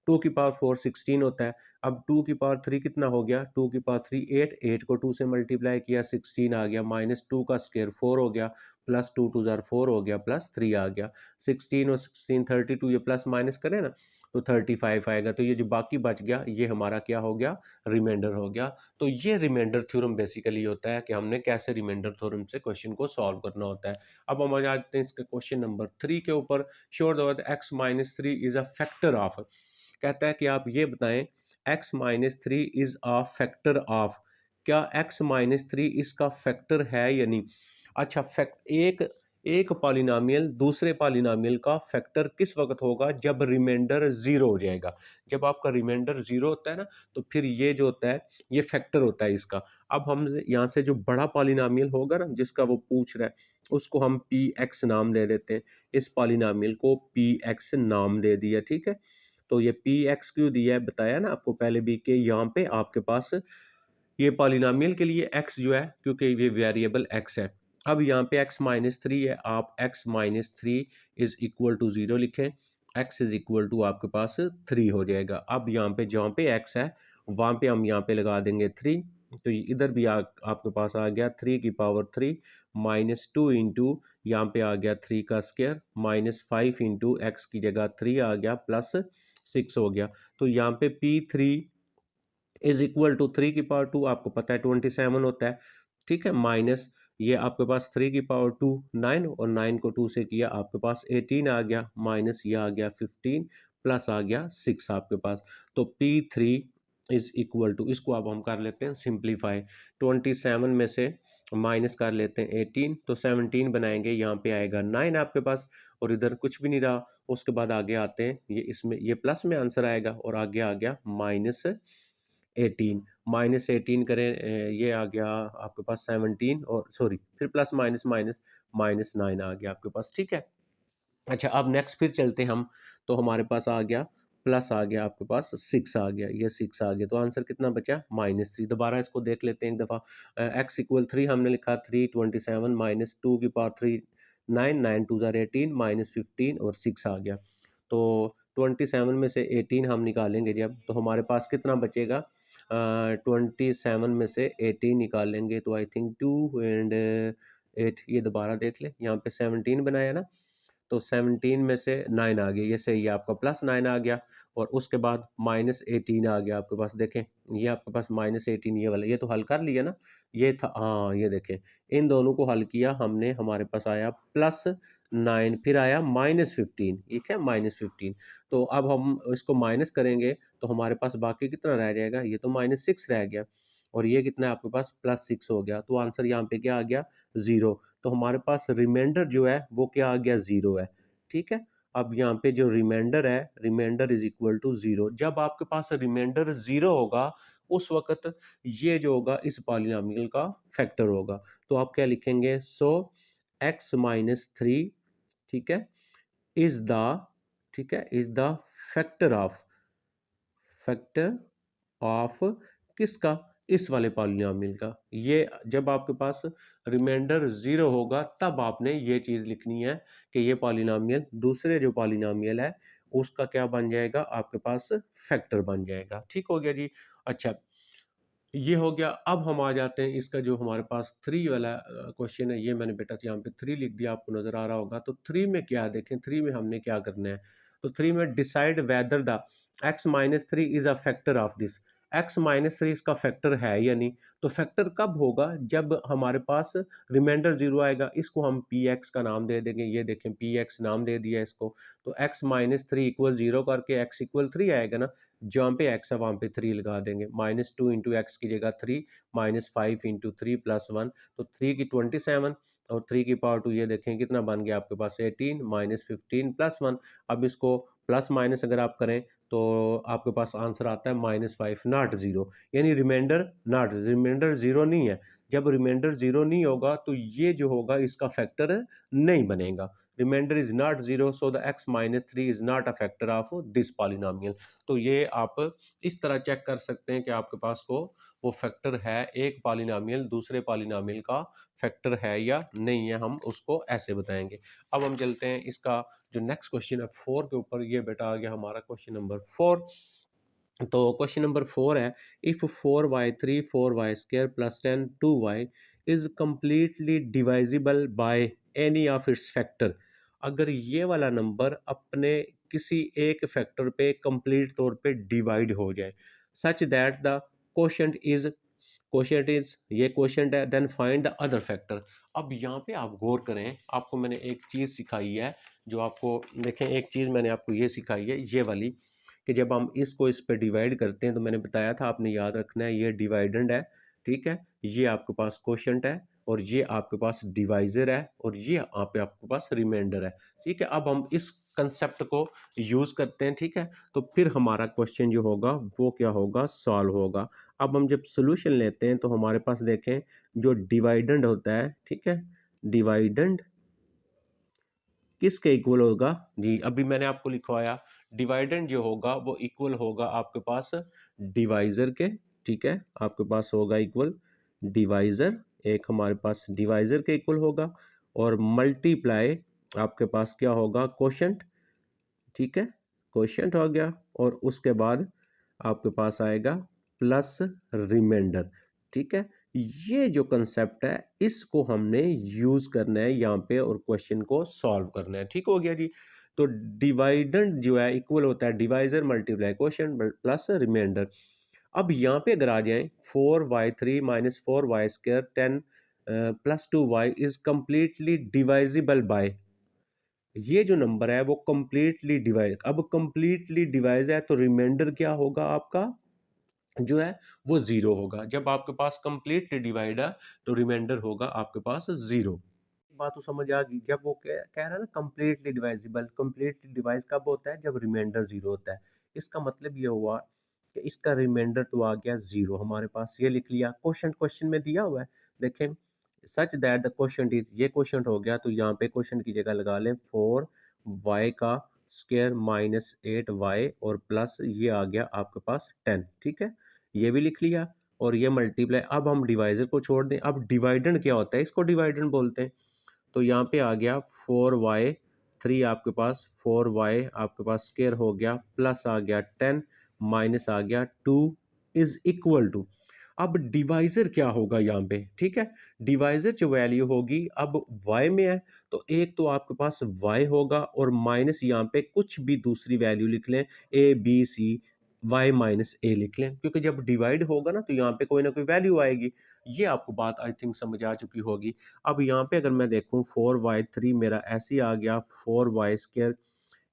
2 की पावर 4 16 होता है। अब 2 की पावर 3 कितना हो गया, 2 की पावर 3 8, 8 को 2 से मल्टीप्लाई किया 16 आ गया, माइनस 2 का स्क्वायर 4 हो गया, प्लस 2 2 ज़ार 4 हो गया, प्लस 3 आ गया। 16 और 16 32, ये प्लस माइनस करें ना तो 35 आएगा। तो ये जो बाकी बच गया ये हमारा क्या हो गया, रिमाइंडर हो गया। तो ये रिमाइंडर थ्योरम बेसिकली होता है कि हमने कैसे रिमाइंडर थ्योरम से क्वेश्चन को सॉल्व करना होता है। अब हम आ जाते हैं इसके क्वेश्चन नंबर 3 के ऊपर। Sure that x minus 3 is a factor of, कहता है कि आप ये बताएं x minus 3 is a factor of, क्या x माइनस 3 इसका फैक्टर है या नहीं। अच्छा, फैक्ट एक पॉलिनोमियल दूसरे पॉलिनोमियल का फैक्टर किस वक्त होगा, जब रिमाइंडर जीरो हो जाएगा। जब आपका रिमाइंडर जीरो होता है ना, तो फिर ये जो होता है ये फैक्टर होता है इसका। अब हम यहाँ से जो बड़ा पॉलिनोमियल होगा ना जिसका वो पूछ रहा है, उसको हम पी एक्स नाम दे देते हैं। इस पॉलिनोमियल को पी एक्स नाम दे दिया, ठीक है। तो ये पी एक्स क्यों दिया है, बताया ना आपको पहले भी कि यहाँ पे आपके पास ये पॉलिनोमियल के लिए x जो है, क्योंकि ये वेरिएबल x है। अब यहाँ पे x माइनस 3 है, आप x minus 3 is equal to 0 लिखें, x इज इक्वल टू आपके पास 3 हो जाएगा। अब यहाँ पे जहाँ पे x है वहाँ पे हम यहाँ पे लगा देंगे 3, तो इधर भी आपके पास आ गया 3 की पावर 3 माइनस 2 इंटू यहाँ पे आ गया 3 का स्क्वायर माइनस 5 इंटू एक्स की जगह 3 आ गया प्लस 6 हो गया। तो यहाँ पे P3 इज इक्वल टू 3 की पावर 2, आपको पता है 27 होता है, ठीक है, माइनस ये आपके पास 3 की पावर 2 9, और 9 को 2 से किया आपके पास 18 आ गया, माइनस ये आ गया 15 प्लस आ गया 6 आपके पास। तो P3 इज इक्वल टू, इसको अब हम कर लेते हैं सिंप्लीफाई, 27 में से माइनस कर लेते हैं 18, तो 17 बनाएंगे, यहाँ पे आएगा 9 आपके पास, और इधर कुछ भी नहीं रहा। उसके बाद आगे आते हैं, ये इसमें ये प्लस में आंसर आएगा, और आगे आ गया -18, -18 करें, ये आ गया आपके पास 17, और सॉरी फिर प्लस माइनस माइनस -9 आ गया आपके पास, ठीक है। अच्छा, अब नेक्स्ट फिर चलते हैं हम, तो हमारे पास आ गया प्लस आ गया आपके पास 6 आ गया, ये 6 आ गया, तो आंसर कितना बचा -3। दोबारा इसको देख लेते हैं एक दफ़ा, x इक्वल 3 हमने लिखा, 3 27 माइनस 2 की पावर 3 9, 9 2 ज़ार 18 माइनस 15 और 6 आ गया। तो 27 में से 18 हम निकालेंगे जब, तो हमारे पास कितना बचेगा, 27 में से 18 निकालेंगे तो आई थिंक 2 एंड 8, ये दोबारा देख ले, यहाँ पे 17 बनाया ना, तो 17 में से 9 आ गया, ये सही है आपका, प्लस 9 आ गया, और उसके बाद -18 आ गया आपके पास। देखें ये आपके पास -18 ये वाला, ये तो हल कर लिया ना, ये था, हाँ ये देखें इन दोनों को हल किया हमने, हमारे पास आया प्लस 9, फिर आया -15, ठीक है, -15। तो अब हम इसको माइनस करेंगे तो हमारे पास बाकी कितना रह जाएगा, ये तो -6 रह गया और ये कितना है आपके पास +6 हो गया, तो आंसर यहाँ पे क्या आ गया 0। तो हमारे पास रिमाइंडर जो है वो क्या आ गया 0 है, ठीक है। अब यहाँ पे जो रिमाइंडर है, रिमाइंडर इज इक्वल टू 0। जब आपके पास रिमाइंडर 0 होगा उस वक्त ये जो होगा इस पॉलिनॉमियल का फैक्टर होगा। तो आप क्या लिखेंगे, सो x-3, ठीक है, इज द, ठीक है, is the factor of, factor of किसका, इस वाले पॉलिनॉमियल का। ये जब आपके पास रिमाइंडर 0 होगा तब आपने ये चीज़ लिखनी है कि ये पॉलिनॉमियल दूसरे जो पॉलिनॉमियल है उसका क्या बन जाएगा, आपके पास फैक्टर बन जाएगा। ठीक हो गया जी। अच्छा, ये हो गया। अब हम आ जाते हैं इसका जो हमारे पास 3 वाला क्वेश्चन है, ये मैंने बेटा यहाँ पे 3 लिख दिया, आपको नजर आ रहा होगा। तो 3 में क्या देखें, 3 में हमने क्या करना है, तो 3 में decide whether the x-3 is a factor of this. x-3 इसका फैक्टर है या नहीं। तो फैक्टर कब होगा, जब हमारे पास रिमाइंडर 0 आएगा। इसको हम px का नाम दे देंगे, ये देखें px नाम दे दिया इसको। तो x-3 इक्वल 0 करके x इक्वल 3 आएगा ना, जहाँ पे x है वहाँ पे 3 लगा देंगे। -2 इंटू एक्स की जगह 3, -5 इंटू 3 प्लस 1, तो 3 की 27 और 3 की पावर 2, ये देखें कितना बन गया आपके पास 18, -15 प्लस 1। अब इसको प्लस माइनस अगर आप करें तो आपके पास आंसर आता है -5 नॉट 0, यानी रिमाइंडर नॉट, रिमाइंडर 0 नहीं है। जब रिमाइंडर 0 नहीं होगा तो ये जो होगा इसका फैक्टर नहीं बनेगा। Remainder is not 0, so the x-3 is not a factor of this polynomial. तो ये आप इस तरह चेक कर सकते हैं कि आपके पास को वो फैक्टर है, एक पॉलिनोमियल दूसरे पॉलिनोमियल का फैक्टर है या नहीं है, हम उसको ऐसे बताएंगे। अब हम चलते हैं इसका जो नेक्स्ट क्वेश्चन है 4 के ऊपर। ये बेटा आ गया हमारा क्वेश्चन नंबर 4। तो क्वेश्चन नंबर 4 है, if 4y3 4y² plus 10 2y is completely divisible by any of its factor. अगर ये वाला नंबर अपने किसी एक फैक्टर पे कंप्लीट तौर पे डिवाइड हो जाए, such that the quotient is, quotient is ये क्वोशंट है, then find the other factor. अब यहाँ पे आप गौर करें, आपको मैंने एक चीज़ सिखाई है जो आपको, देखें एक चीज़ मैंने आपको ये सिखाई है, ये वाली, कि जब हम इसको इस पे डिवाइड करते हैं तो मैंने बताया था आपने याद रखना है, ये डिवाइडेंड है, ठीक है, ये आपके पास क्वोशंट है और ये आपके पास डिवाइजर है और ये आप आपके पास रिमाइंडर है, ठीक है। अब हम इस कंसेप्ट को यूज़ करते हैं, ठीक है, तो फिर हमारा क्वेश्चन जो होगा वो क्या होगा, सॉल्व होगा। अब हम जब सोल्यूशन लेते हैं तो हमारे पास देखें जो डिवाइडेंड होता है, ठीक है, डिवाइडेंड किसके इक्वल होगा जी, अभी मैंने आपको लिखवाया, डिवाइडेंड जो होगा वो इक्वल होगा आपके पास डिवाइजर के, ठीक है, आपके पास होगा इक्वल डिवाइजर, एक हमारे पास डिवाइजर के इक्वल होगा, और मल्टीप्लाई आपके पास क्या होगा, क्वोशंट, ठीक है, क्वोशंट हो गया, और उसके बाद आपके पास आएगा प्लस रिमाइंडर, ठीक है। ये जो कंसेप्ट है इसको हमने यूज करना है यहाँ पे और क्वेश्चन को सॉल्व करना है, ठीक हो गया जी। तो डिवाइडेंड जो है इक्वल होता है divisor multiply quotient plus remainder. अब यहाँ पे अगर आ जाए 4y3 minus 4y² 10 plus 2y is completely divisible by, ये जो नंबर है वो कंप्लीटली डिवाइड, अब कंप्लीटली डिवाइड है तो रिमाइंडर क्या होगा आपका जो है वो 0 होगा। जब आपके पास कंप्लीटली डिवाइड है तो रिमाइंडर होगा आपके पास 0। बात तो समझ आ गई, जब वो कह रहा है ना कंप्लीटली डिवाइजिबल, कंप्लीटली डिवाइज कब होता है, जब रिमाइंडर 0 होता है। इसका मतलब ये हुआ कि इसका रिमाइंडर तो आ गया 0 हमारे पास, ये लिख लिया। क्वेश्चन क्वेश्चन में दिया हुआ है, देखें, सच दैट द क्वेश्चन इज, ये क्वेश्चन हो गया तो यहाँ पे क्वेश्चन की जगह लगा लें 4y का स्क्वायर माइनस 8y और प्लस ये आ गया आपके पास 10, ठीक है, ये भी लिख लिया। और ये मल्टीप्लाई, अब हम डिवाइजर को छोड़ दें, अब डिवाइडेंड क्या होता है, इसको डिवाइडेंड बोलते हैं। तो यहाँ पे आ गया 4y3 आपके पास, 4y आपके पास स्क्वायर हो गया, प्लस आ गया 10 माइनस आ गया 2 इज इक्वल टू, अब डिवाइजर क्या होगा यहाँ पे, ठीक है, डिवाइजर जो वैल्यू होगी अब y में है तो एक तो आपके पास y होगा और माइनस यहाँ पे कुछ भी दूसरी वैल्यू लिख लें, a b c, y minus a लिख लें, क्योंकि जब डिवाइड होगा ना तो यहाँ पे कोई ना कोई वैल्यू आएगी। ये आपको बात आई थिंक समझ आ चुकी होगी। अब यहाँ पे अगर मैं देखूँ 4y3 मेरा ऐसे ही आ गया, 4y²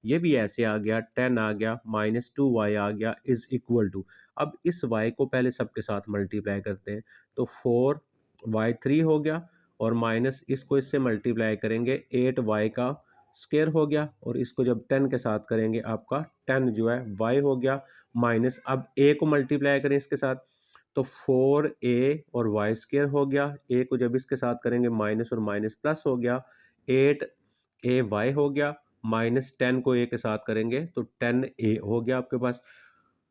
ये भी ऐसे आ गया, 10 आ गया, -2y आ गया इज इक्वल टू, अब इस y को पहले सबके साथ मल्टीप्लाई करते हैं, तो 4y3 हो गया और माइनस इसको इससे मल्टीप्लाई करेंगे 8y का स्क्वायर हो गया, और इसको जब 10 के साथ करेंगे आपका 10 जो है y हो गया, माइनस अब a को मल्टीप्लाई करें इसके साथ, तो 4a और वाई स्क्वायर हो गया, a को जब इसके साथ करेंगे माइनस और माइनस प्लस हो गया, 8ay हो गया, -10 को a के साथ करेंगे तो 10a हो गया आपके पास।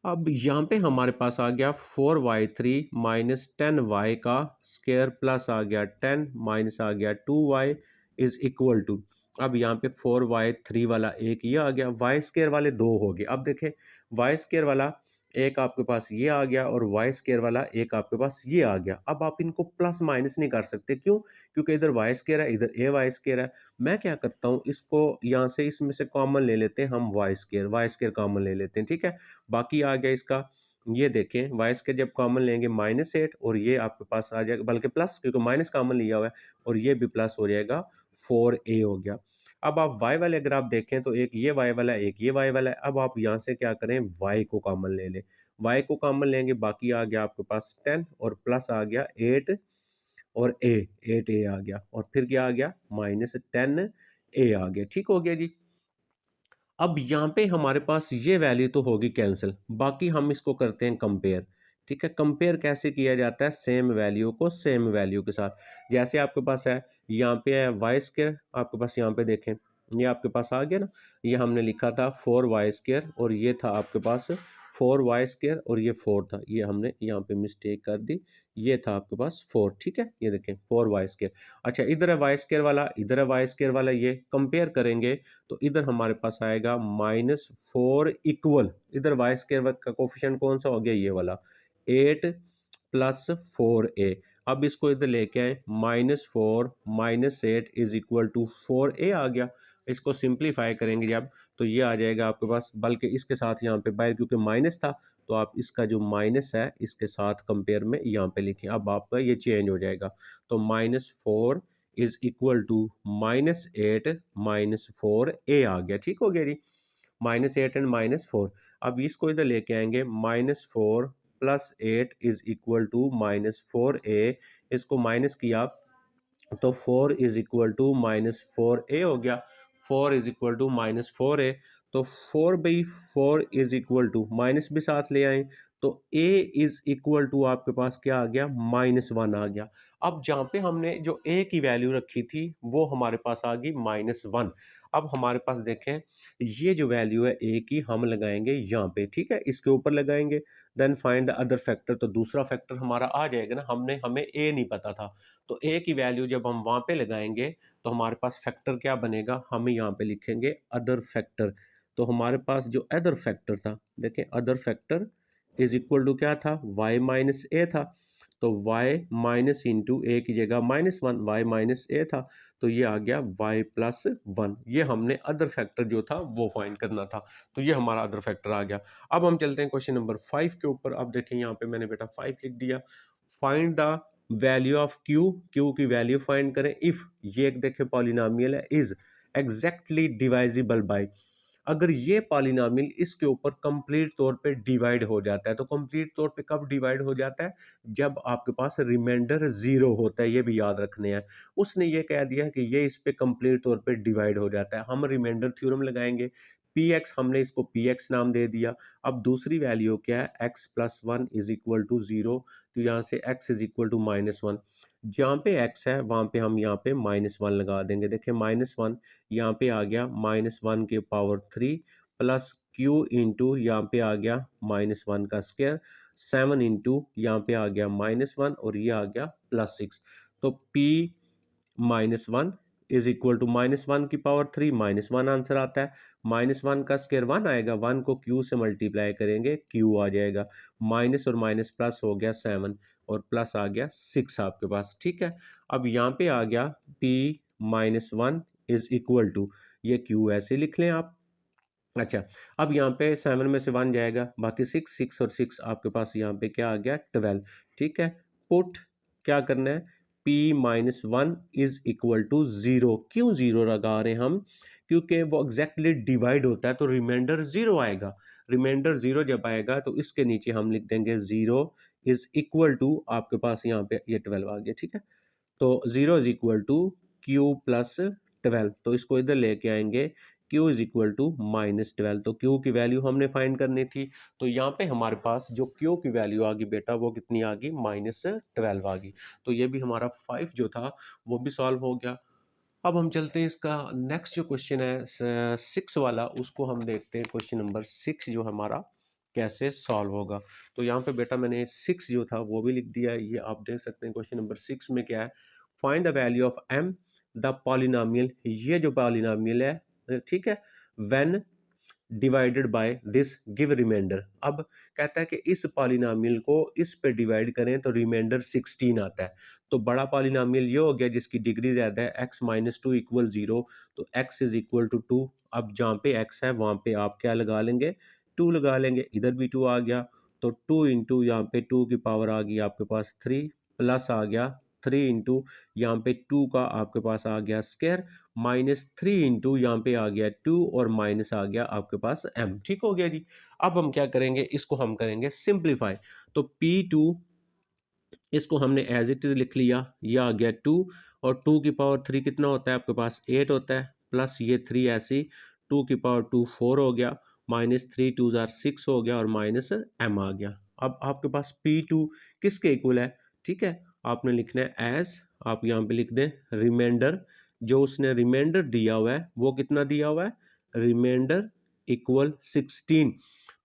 अब यहाँ पे हमारे पास आ गया 4y3 माइनस 10y का स्क्वायर प्लस आ गया 10 माइनस आ गया 2y इज इक्वल टू, अब यहाँ पे 4y3 वाला एक ये आ गया, वाई स्क्वायर वाले दो हो गए। अब देखें वाई स्क्वायर वाला एक आपके पास ये आ गया और वाई स्क्वायर वाला एक आपके पास ये आ गया। अब आप इनको प्लस माइनस नहीं कर सकते, क्यों? क्योंकि इधर वाई स्क्वायर है, इधर ए वाई स्क्वायर है। मैं क्या करता हूँ, इसको यहाँ से इसमें से कॉमन ले लेते हैं हम, वाई स्क्वायर कॉमन ले लेते हैं, ठीक है। बाकी आ गया इसका, ये देखें वाई स्क्वायर जब कॉमन लेंगे -8 और ये आपके पास आ जाएगा बल्कि प्लस, क्योंकि माइनस कॉमन लिया हुआ है, और ये भी प्लस हो जाएगा, 4a हो गया। अब आप y वाले अगर आप देखें तो एक ये y वाला है, एक ये y वाला है। अब आप यहाँ से क्या करें, y को कॉमन ले लें, y को कॉमन लेंगे, बाकी आ गया आपके पास 10 और प्लस आ गया 8 और a 8a आ गया, और फिर क्या आ गया -10a आ गया। ठीक हो गया जी। अब यहाँ पे हमारे पास ये वैल्यू तो होगी कैंसिल, बाकी हम इसको करते हैं कंपेयर। ठीक है, कंपेयर कैसे किया जाता है, सेम वैल्यू को सेम वैल्यू के साथ। जैसे आपके पास है यहाँ पे है वाई स्क्वायर, आपके पास यहाँ पे देखें ये आपके पास आ गया ना, ये हमने लिखा था 4y² और ये था आपके पास 4y² और ये 4 था, ये हमने यहाँ पे मिस्टेक कर दी, ये था आपके पास 4। ठीक है, ये देखें 4y²। अच्छा, इधर है y² वाला, इधर है y² वाला, ये कंपेयर करेंगे तो इधर हमारे पास आएगा -4 इक्वल, इधर वाई स्क्वायर का कोफिशिएंट कौन सा हो गया, ये वाला 8 प्लस 4a। अब इसको इधर लेके आए, -4 -8 इज इक्वल टू 4a आ गया। इसको सिंप्लीफाई करेंगे जब, तो ये आ जाएगा आपके पास, बल्कि इसके साथ यहाँ पे बाहर क्योंकि माइनस था तो आप इसका जो माइनस है इसके साथ कंपेयर में यहाँ पे लिखें, अब आपका ये चेंज हो जाएगा। तो -4 इज इक्वल टू -8 -4a आ गया। ठीक हो गया जी, -8 एंड -4। अब इसको इधर लेके आएंगे, -4 plus 8 is equal to -4a, इसको माइनस किया तो 4 इज इक्वल टू -4a हो गया, 4 इज इक्वल टू -4a। तो 4/4 इज इक्वल टू, माइनस भी साथ ले आए तो a इज इक्वल टू आपके पास क्या आ गया, -1 आ गया। अब जहाँ पे हमने जो a की वैल्यू रखी थी वो हमारे पास आ गई -1। अब हमारे पास देखें ये जो वैल्यू है a की हम लगाएंगे यहाँ पे, ठीक है, इसके ऊपर लगाएंगे। Then find the other factor, तो दूसरा फैक्टर हमारा आ जाएगा ना, हमें a नहीं पता था, तो a की वैल्यू जब हम वहां पे लगाएंगे तो हमारे पास फैक्टर क्या बनेगा, हम यहाँ पे लिखेंगे अदर फैक्टर। तो हमारे पास जो अदर फैक्टर था, देखें other factor is equal to क्या था, y माइनस ए था, तो y माइनस इंटू ए की जगह -1, y माइनस ए था, तो ये आ गया y प्लस 1। ये हमने अदर फैक्टर जो था वो फाइंड करना था, तो ये हमारा अदर फैक्टर आ गया। अब हम चलते हैं क्वेश्चन नंबर 5 के ऊपर। अब देखें यहाँ पे मैंने बेटा 5 लिख दिया, find the value of q, q की वैल्यू फाइंड करें इफ, ये एक देखें पॉलिनोमियल है, इज एग्जैक्टली डिवाइजिबल बाय, अगर ये पॉलिनोमियल इसके ऊपर कंप्लीट तौर पे डिवाइड हो जाता है। तो कंप्लीट तौर पे कब डिवाइड हो जाता है, जब आपके पास रिमाइंडर 0 होता है, ये भी याद रखने हैं। उसने ये कह दिया कि ये इस पे कंप्लीट तौर पे डिवाइड हो जाता है, हम रिमाइंडर थ्योरम लगाएंगे, px हमने इसको px नाम दे दिया। अब दूसरी वैल्यू क्या है, x plus 1 is equal to 0, तो यहाँ से x इज इक्वल टू -1, जहाँ पे x है वहाँ पे हम यहाँ पे -1 लगा देंगे। देखिए -1 यहाँ पे आ गया -1 के पावर 3 प्लस q इंटू यहाँ पे आ गया -1 का स्क्वायर, 7 इंटू यहाँ पे आ गया -1 और ये आ गया +6, तो p -1 इज इक्वल टू -1 की पावर 3 -1 आंसर आता है। -1 का स्क्वायर 1 आएगा, 1 को q से मल्टीप्लाई करेंगे q आ जाएगा, माइनस और माइनस प्लस हो गया 7 और प्लस आ गया 6 आपके पास। ठीक है, अब यहाँ पे आ गया p -1 इज इक्वल टू, ये q ऐसे लिख लें आप, अच्छा, अब यहाँ पे 7 में से 1 जाएगा, बाकी 6, 6 और 6 आपके पास यहाँ पे क्या आ गया 12, ठीक है। पुट क्या करना है, p minus 1 is equal to 0। क्यों 0 लगा रहे हैं हम, क्योंकि वो एग्जैक्टली डिवाइड होता है तो रिमाइंडर 0 आएगा। रिमाइंडर 0 जब आएगा तो इसके नीचे हम लिख देंगे 0 इज इक्वल टू, आपके पास यहाँ पे ये 12 आ गया, ठीक है। तो 0 is equal to q plus 12, तो इसको इधर लेके आएंगे, q is equal to minus 12। तो क्यू की वैल्यू हमने फाइंड करनी थी, तो यहाँ पे हमारे पास जो क्यू की वैल्यू आ गई बेटा वो कितनी आ गई, -12 आ गई। तो ये भी हमारा 5 जो था वो भी सॉल्व हो गया। अब हम चलते हैं, इसका नेक्स्ट जो क्वेश्चन है 6 वाला, उसको हम देखते हैं। क्वेश्चन नंबर 6 जो हमारा कैसे सॉल्व होगा। तो यहाँ पे बेटा मैंने 6 जो था वो भी लिख दिया है, ये आप देख सकते हैं। क्वेश्चन नंबर 6 में क्या है, find the value of m the polynomial, ये जो पॉलिनोमियल है, ठीक है, when divided by this give remainder. अब कहता है कि इस पॉलिनोमियल को इस पे डिवाइड करें तो रिमाइंडर 16 आता है। तो बड़ा पॉलिनोमियल ये हो गया जिसकी डिग्री ज़्यादा है, x माइनस टू इक्वल 0, तो x इज इक्वल टू 2। अब जहाँ पे x है वहाँ पे आप क्या लगा लेंगे, 2 लगा लेंगे, इधर भी 2 आ गया, तो 2 इंटू यहाँ पे 2 की पावर आ गई आपके पास 3, प्लस आ गया 3 इंटू यहाँ पे 2 का आपके पास आ गया स्क्वायर, -3 इंटू यहाँ पे आ गया 2 और माइनस आ गया आपके पास m। ठीक हो गया जी। अब हम क्या करेंगे, इसको हम करेंगे सिंप्लीफाई। तो P2 इसको हमने एज इट इज लिख लिया, ये आ गया 2, और 2 की पावर 3 कितना होता है आपके पास 8 होता है, प्लस ये 3 ऐसी 2 की पावर 2 4 हो गया, -3 2 जार 6 हो गया, और माइनस m आ गया। अब आपके पास P2 किसके इक्वल है, ठीक है, आपने लिखना है एज, आप यहाँ पे लिख दें रिमाइंडर, जो उसने रिमाइंडर दिया हुआ है वो कितना दिया हुआ है, रिमाइंडर इक्वल 16।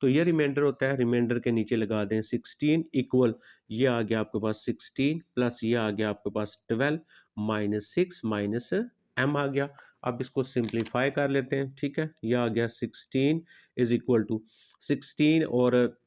तो ये रिमाइंडर होता है, रिमाइंडर के नीचे लगा दें 16 इक्वल, ये आ गया आपके पास 16, प्लस ये आ गया आपके पास 12, -6 माइनस m आ गया। अब इसको सिंप्लीफाई कर लेते हैं, ठीक है, ये आ गया 16 इज इक्वल टू 16, और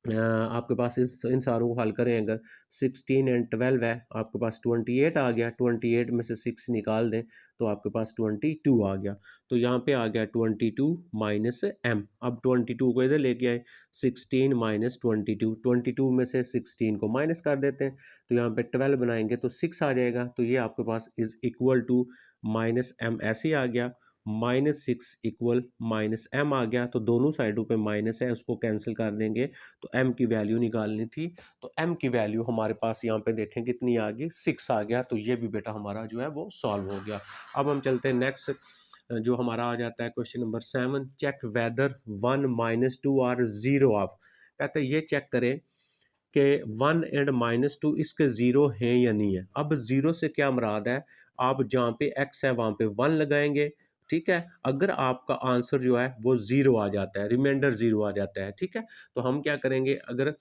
आपके पास इन सारों को हल करें अगर, 16 एंड 12 है, आपके पास 28 आ गया, 28 में से 6 निकाल दें तो आपके पास 22 आ गया। तो यहाँ पे आ गया 22 माइनस m। अब 22 को इधर लेके आए, 16 माइनस 22, 22 में से 16 को माइनस कर देते हैं, तो यहाँ पे 12 बनाएंगे तो 6 आ जाएगा। तो ये आपके पास इज इक्वल टू -m ऐसे ही आ गया, -6 इक्वल -m आ गया। तो दोनों साइडों पे माइनस है, उसको कैंसिल कर देंगे, तो m की वैल्यू निकालनी थी। तो m की वैल्यू हमारे पास यहाँ पे देखें कितनी आ गई, 6 आ गया। तो ये भी बेटा हमारा जो है वो सॉल्व हो गया। अब हम चलते हैं नेक्स्ट, जो हमारा आ जाता है question number 7, check whether 1 minus 2 are 0 of. कहते हैं ये चेक करें कि 1 एंड -2 इसके ज़ीरो हैं या नहीं है। अब ज़ीरो से क्या मुराद है, आप जहाँ पे x है वहाँ पे 1 लगाएंगे, ठीक है। अगर आपका आंसर जो है वो 0 आ जाता है, रिमाइंडर 0 आ जाता है, ठीक है, तो हम क्या करेंगे, अगर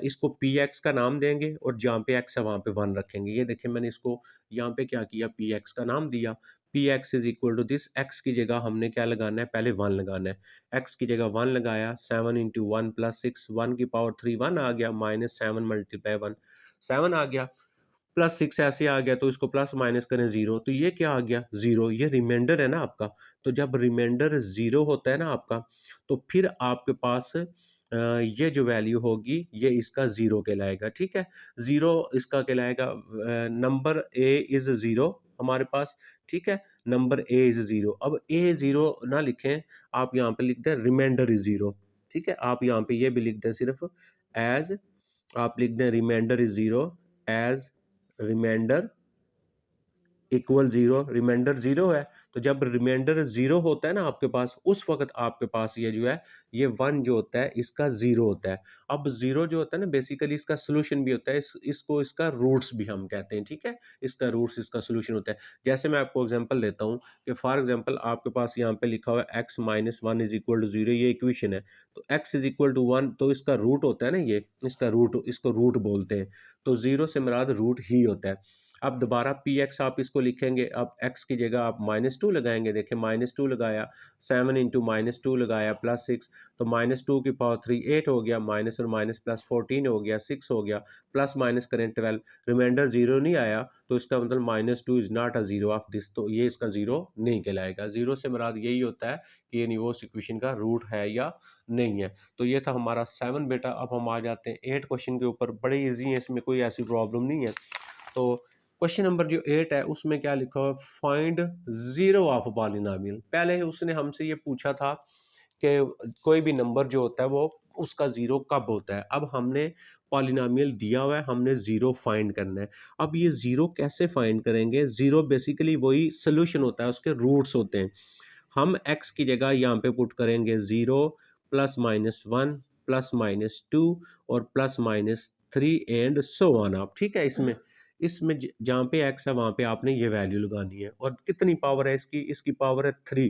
इसको पी एक्स का नाम देंगे और जहाँ पे x है वहाँ पे 1 रखेंगे। ये देखिए मैंने इसको यहाँ पे क्या किया, पी एक्स का नाम दिया, p x is equal to this, x की जगह हमने क्या लगाना है, पहले 1 लगाना है। x की जगह 1 लगाया, 7 इंटू 1 प्लस 6, 1 की पावर 3 1 आ गया, -7 मल्टीप्लाई 1 7 आ गया, प्लस 6 ऐसे आ गया, तो इसको प्लस माइनस करें 0, तो ये क्या आ गया 0, ये रिमाइंडर है ना आपका। तो जब रिमाइंडर 0 होता है ना आपका, तो फिर आपके पास ये जो वैल्यू होगी ये इसका 0 कहलाएगा, ठीक है। 0 इसका कहलाएगा, नंबर ए इज़ 0 हमारे पास, ठीक है, नंबर ए इज़ 0। अब ए 0 ना लिखें, आप यहाँ पे लिख दें रिमाइंडर इज़ 0, ठीक है। आप यहाँ पे ये भी लिख दें सिर्फ एज, आप लिख दें remainder is 0 as remainder equal 0, remainder 0 है। तो जब रिमाइंडर 0 होता है ना आपके पास, उस वक़्त आपके पास ये जो है, ये 1 जो होता है इसका 0 होता है। अब 0 जो होता है ना बेसिकली इसका सॉल्यूशन भी होता है, इसको इसका रूट्स भी हम कहते हैं, ठीक है? इसका रूट्स इसका सॉल्यूशन होता है। जैसे मैं आपको एग्ज़ाम्पल देता हूँ कि फॉर एग्ज़ाम्पल आपके पास यहाँ पे लिखा हुआ है x minus 1 is equal to 0, ये इक्वेशन है। तो x इज़ इक्वल टू 1, तो इसका रूट होता है ना ये, इसका रूट, इसको रूट बोलते हैं। तो 0 से मुराद रूट ही होता है। अब दोबारा पी एक्स आप इसको लिखेंगे, अब एक्स की जगह आप -2 लगाएंगे, देखिए -2 लगाया, 7 इंटू -2 लगाया प्लस 6, तो -2 की पावर 3 8 हो गया, माइनस और माइनस प्लस 14 हो गया, 6 हो गया, प्लस माइनस करें 12, रिमाइंडर जीरो नहीं आया, तो इसका मतलब -2 is not a zero of this, तो ये इसका जीरो नहीं कहलाएगा। जीरो से मुराद यही होता है कि ये वो इक्वेशन का रूट है या नहीं है। तो ये था हमारा 7 बेटा। अब हम आ जाते हैं 8 क्वेश्चन के ऊपर, बड़े इजी है, इसमें कोई ऐसी प्रॉब्लम नहीं है। तो क्वेश्चन नंबर जो 8 है उसमें क्या लिखा हुआ है, फाइंड जीरो ऑफ पॉलिनोमियल। पहले उसने हमसे ये पूछा था कि कोई भी नंबर जो होता है वो उसका जीरो कब होता है। अब हमने पॉलिनोमियल दिया हुआ है, हमने जीरो फाइंड करना है। अब ये जीरो कैसे फाइंड करेंगे? जीरो बेसिकली वही सोल्यूशन होता है, उसके रूट्स होते हैं। हम x की जगह यहाँ पे पुट करेंगे zero, plus minus one, plus minus two और plus minus three and so on. आप ठीक है, इसमें इसमें जहाँ पे x है वहाँ पे आपने ये वैल्यू लगानी है। और कितनी पावर है इसकी? इसकी पावर है 3।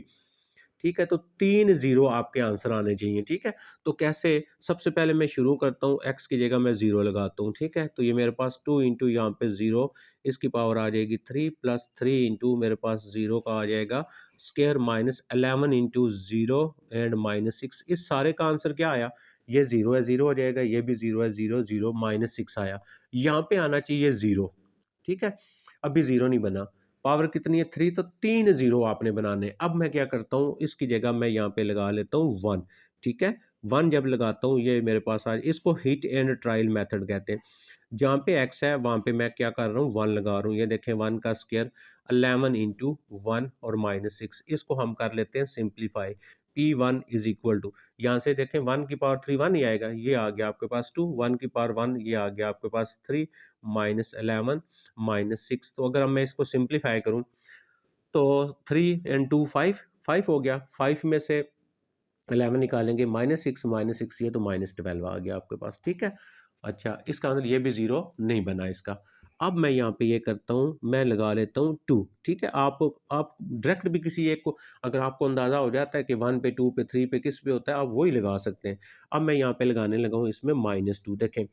ठीक है, तो 3 ज़ीरो आपके आंसर आने चाहिए। ठीक है, तो कैसे? सबसे पहले मैं शुरू करता हूँ, x की जगह मैं ज़ीरो लगाता हूँ। ठीक है, तो ये मेरे पास 2 इंटू यहाँ पे ज़ीरो, इसकी पावर आ जाएगी 3, प्लस 3 इंटू मेरे पास ज़ीरो का आ जाएगा square, minus 11 into zero and minus 6। इस सारे का आंसर क्या आया? ये ज़ीरो है, ज़ीरो हो जाएगा, ये भी ज़ीरो है, ज़ीरो ज़ीरो माइनस 6 आया। यहाँ पे आना चाहिए ज़ीरो। ठीक है, अभी ज़ीरो नहीं बना। पावर कितनी है? 3, तो 3 ज़ीरो आपने बनाने। अब मैं क्या करता हूँ, इसकी जगह मैं यहाँ पे लगा लेता हूँ 1। ठीक है, 1 जब लगाता हूँ ये मेरे पास आ, इसको हिट एंड ट्रायल मेथड कहते हैं। जहाँ पे x है वहाँ पे मैं क्या कर रहा हूँ, 1 लगा रहा हूँ। ये देखें 1 का स्क्वायर 11 इंटू 1 और माइनस 6, इसको हम कर लेते हैं simplify. P1 is equal to, यहाँ से देखें 1 की पावर 3 1 ही आएगा, ये आ गया आपके पास 2, 1 की पावर 1 ये आ गया आपके पास 3, माइनस 11 माइनस 6। तो अगर मैं इसको सिंप्लीफाई करूँ तो 3 एंड 2 5, 5 हो गया। 5 में से 11 निकालेंगे, माइनस 6 ये तो -12 आ गया आपके पास। ठीक है, अच्छा इसका मतलब ये भी ज़ीरो नहीं बना इसका। अब मैं यहाँ पे ये करता हूँ, मैं लगा लेता हूँ 2। ठीक है, आप डायरेक्ट भी किसी एक को, अगर आपको अंदाज़ा हो जाता है कि 1 पे 2 पे 3 पे किस पे होता है, आप वही लगा सकते हैं। अब मैं यहाँ पे लगाने लगा हूँ इसमें -2। देखें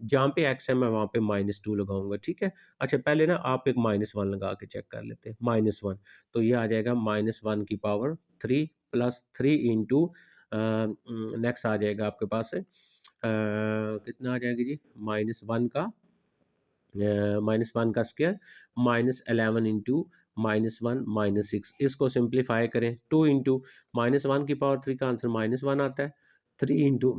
जहाँ पे x है मैं वहाँ पे -2 लगाऊंगा। ठीक है, अच्छा पहले ना आप एक -1 लगा के चेक कर लेते हैं। -1, तो ये आ जाएगा -1 की पावर 3 प्लस 3 इंटू नेक्स्ट आ जाएगा आपके पास कितना आ जाएगा जी, -1 का स्क्वायर, -11 इंटू -1 -6, इसको सिंप्लीफाई करें। 2 इंटू -1 की पावर 3 का आंसर -1 आता है, 3 इंटू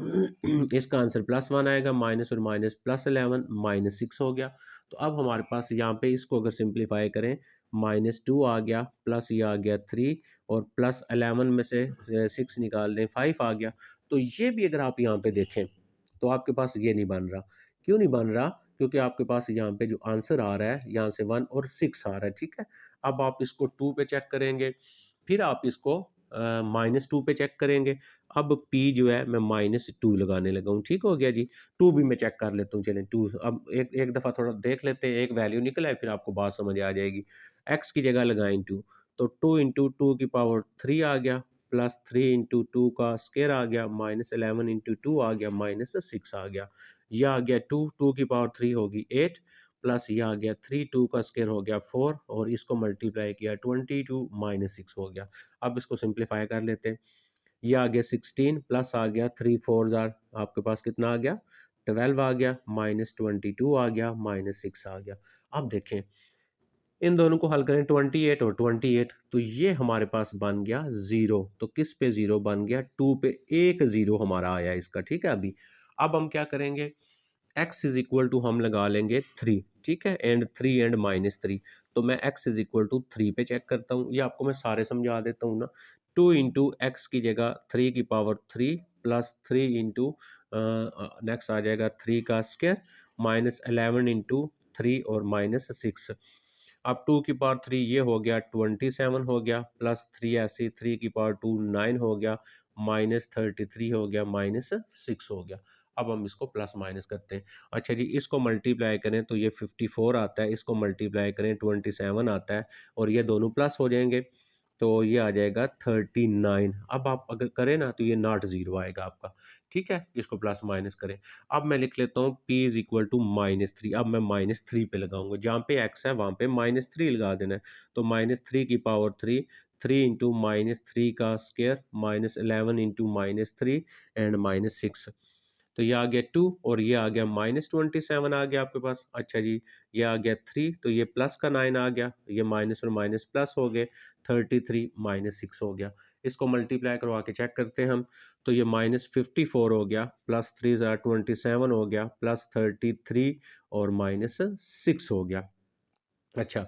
इसका आंसर +1 आएगा, माइनस और माइनस प्लस 11 -6 हो गया। तो अब हमारे पास यहाँ पे इसको अगर सिंप्लीफाई करें, -2 आ गया, प्लस ये आ गया 3 और प्लस 11 में से 6 निकाल दें, 5 आ गया। तो ये भी अगर आप यहाँ पे देखें तो आपके पास ये नहीं बन रहा। क्यों नहीं बन रहा? क्योंकि आपके पास यहाँ पे जो आंसर आ रहा है यहाँ से 1 और 6 आ रहा है। ठीक है, अब आप इसको 2 पे चेक करेंगे, फिर आप इसको -2 पे चेक करेंगे। अब p जो है मैं -2 लगाने लगा हूँ। ठीक हो गया जी, 2 भी मैं चेक कर लेता हूँ। चलें 2, अब एक एक दफ़ा थोड़ा देख लेते हैं, एक वैल्यू निकल आए फिर आपको बात समझ आ जाएगी। x की जगह लगाएं 2, तो 2 इंटू 2 की पावर 3 आ गया, प्लस 3 इंटू 2 का स्क्वायर आ गया, -11 इंटू 2 आ गया, -6 आ गया। यह आ गया 2, 2 की पावर 3 होगी 8, प्लस ये आ गया 3, 2 का स्क्वायर हो गया 4 और इसको मल्टीप्लाई किया 22 -6 हो गया। अब इसको सिंप्लीफाई कर लेते हैं। ये आ गया 16, प्लस आ गया 3 4 ज़ार, आपके पास कितना आ गया? 12 आ गया, -22 आ गया, -6 आ गया। अब देखें इन दोनों को हल करें, 28 और 28, तो ये हमारे पास बन गया ज़ीरो। तो किस पे ज़ीरो बन गया? 2 पे एक ज़ीरो हमारा आया इसका। ठीक है, अभी अब हम क्या करेंगे, x इज इक्वल टू हम लगा लेंगे 3। ठीक है, एंड 3 एंड -3, तो मैं x इज इक्वल टू 3 पे चेक करता हूँ। ये आपको मैं सारे समझा देता हूँ ना। 2 इंटू एक्स की जगह 3 की पावर 3 प्लस 3 इंटू नेक्स्ट आ जाएगा 3 का स्क्वायर, -11 इंटू 3 और -6। अब 2 की पावर 3 ये हो गया 27 हो गया, प्लस 3 ऐसे 3 की पावर 2 9 हो गया, -33 हो गया, -6 हो गया। अब हम इसको प्लस माइनस करते हैं। अच्छा जी, इसको मल्टीप्लाई करें तो ये 54 आता है, इसको मल्टीप्लाई करें 27 आता है और ये दोनों प्लस हो जाएंगे। तो ये आ जाएगा 39। अब आप अगर करें ना तो ये नॉट ज़ीरो आएगा आपका, ठीक है? इसको प्लस माइनस करें। अब मैं लिख लेता हूँ p इज़ इक्वल टू -3। अब मैं -3 पे लगाऊँगा, जहाँ पे x है वहाँ पे -3 लगा देना है। तो -3 की पावर 3, 3 इंटू -3 का स्क्वायर -11 इंटू -3 एंड -6। तो ये आ गया 2 और ये आ गया -27 आ गया आपके पास। अच्छा जी, ये आ गया 3, तो ये प्लस का 9 आ गया, ये माइनस और माइनस प्लस हो गए, 33 -6 हो गया। इसको मल्टीप्लाई करवा के चेक करते हैं हम, तो ये -54 हो गया, प्लस 3 ज़ा 27 हो गया, प्लस 33 और -6 हो गया। अच्छा,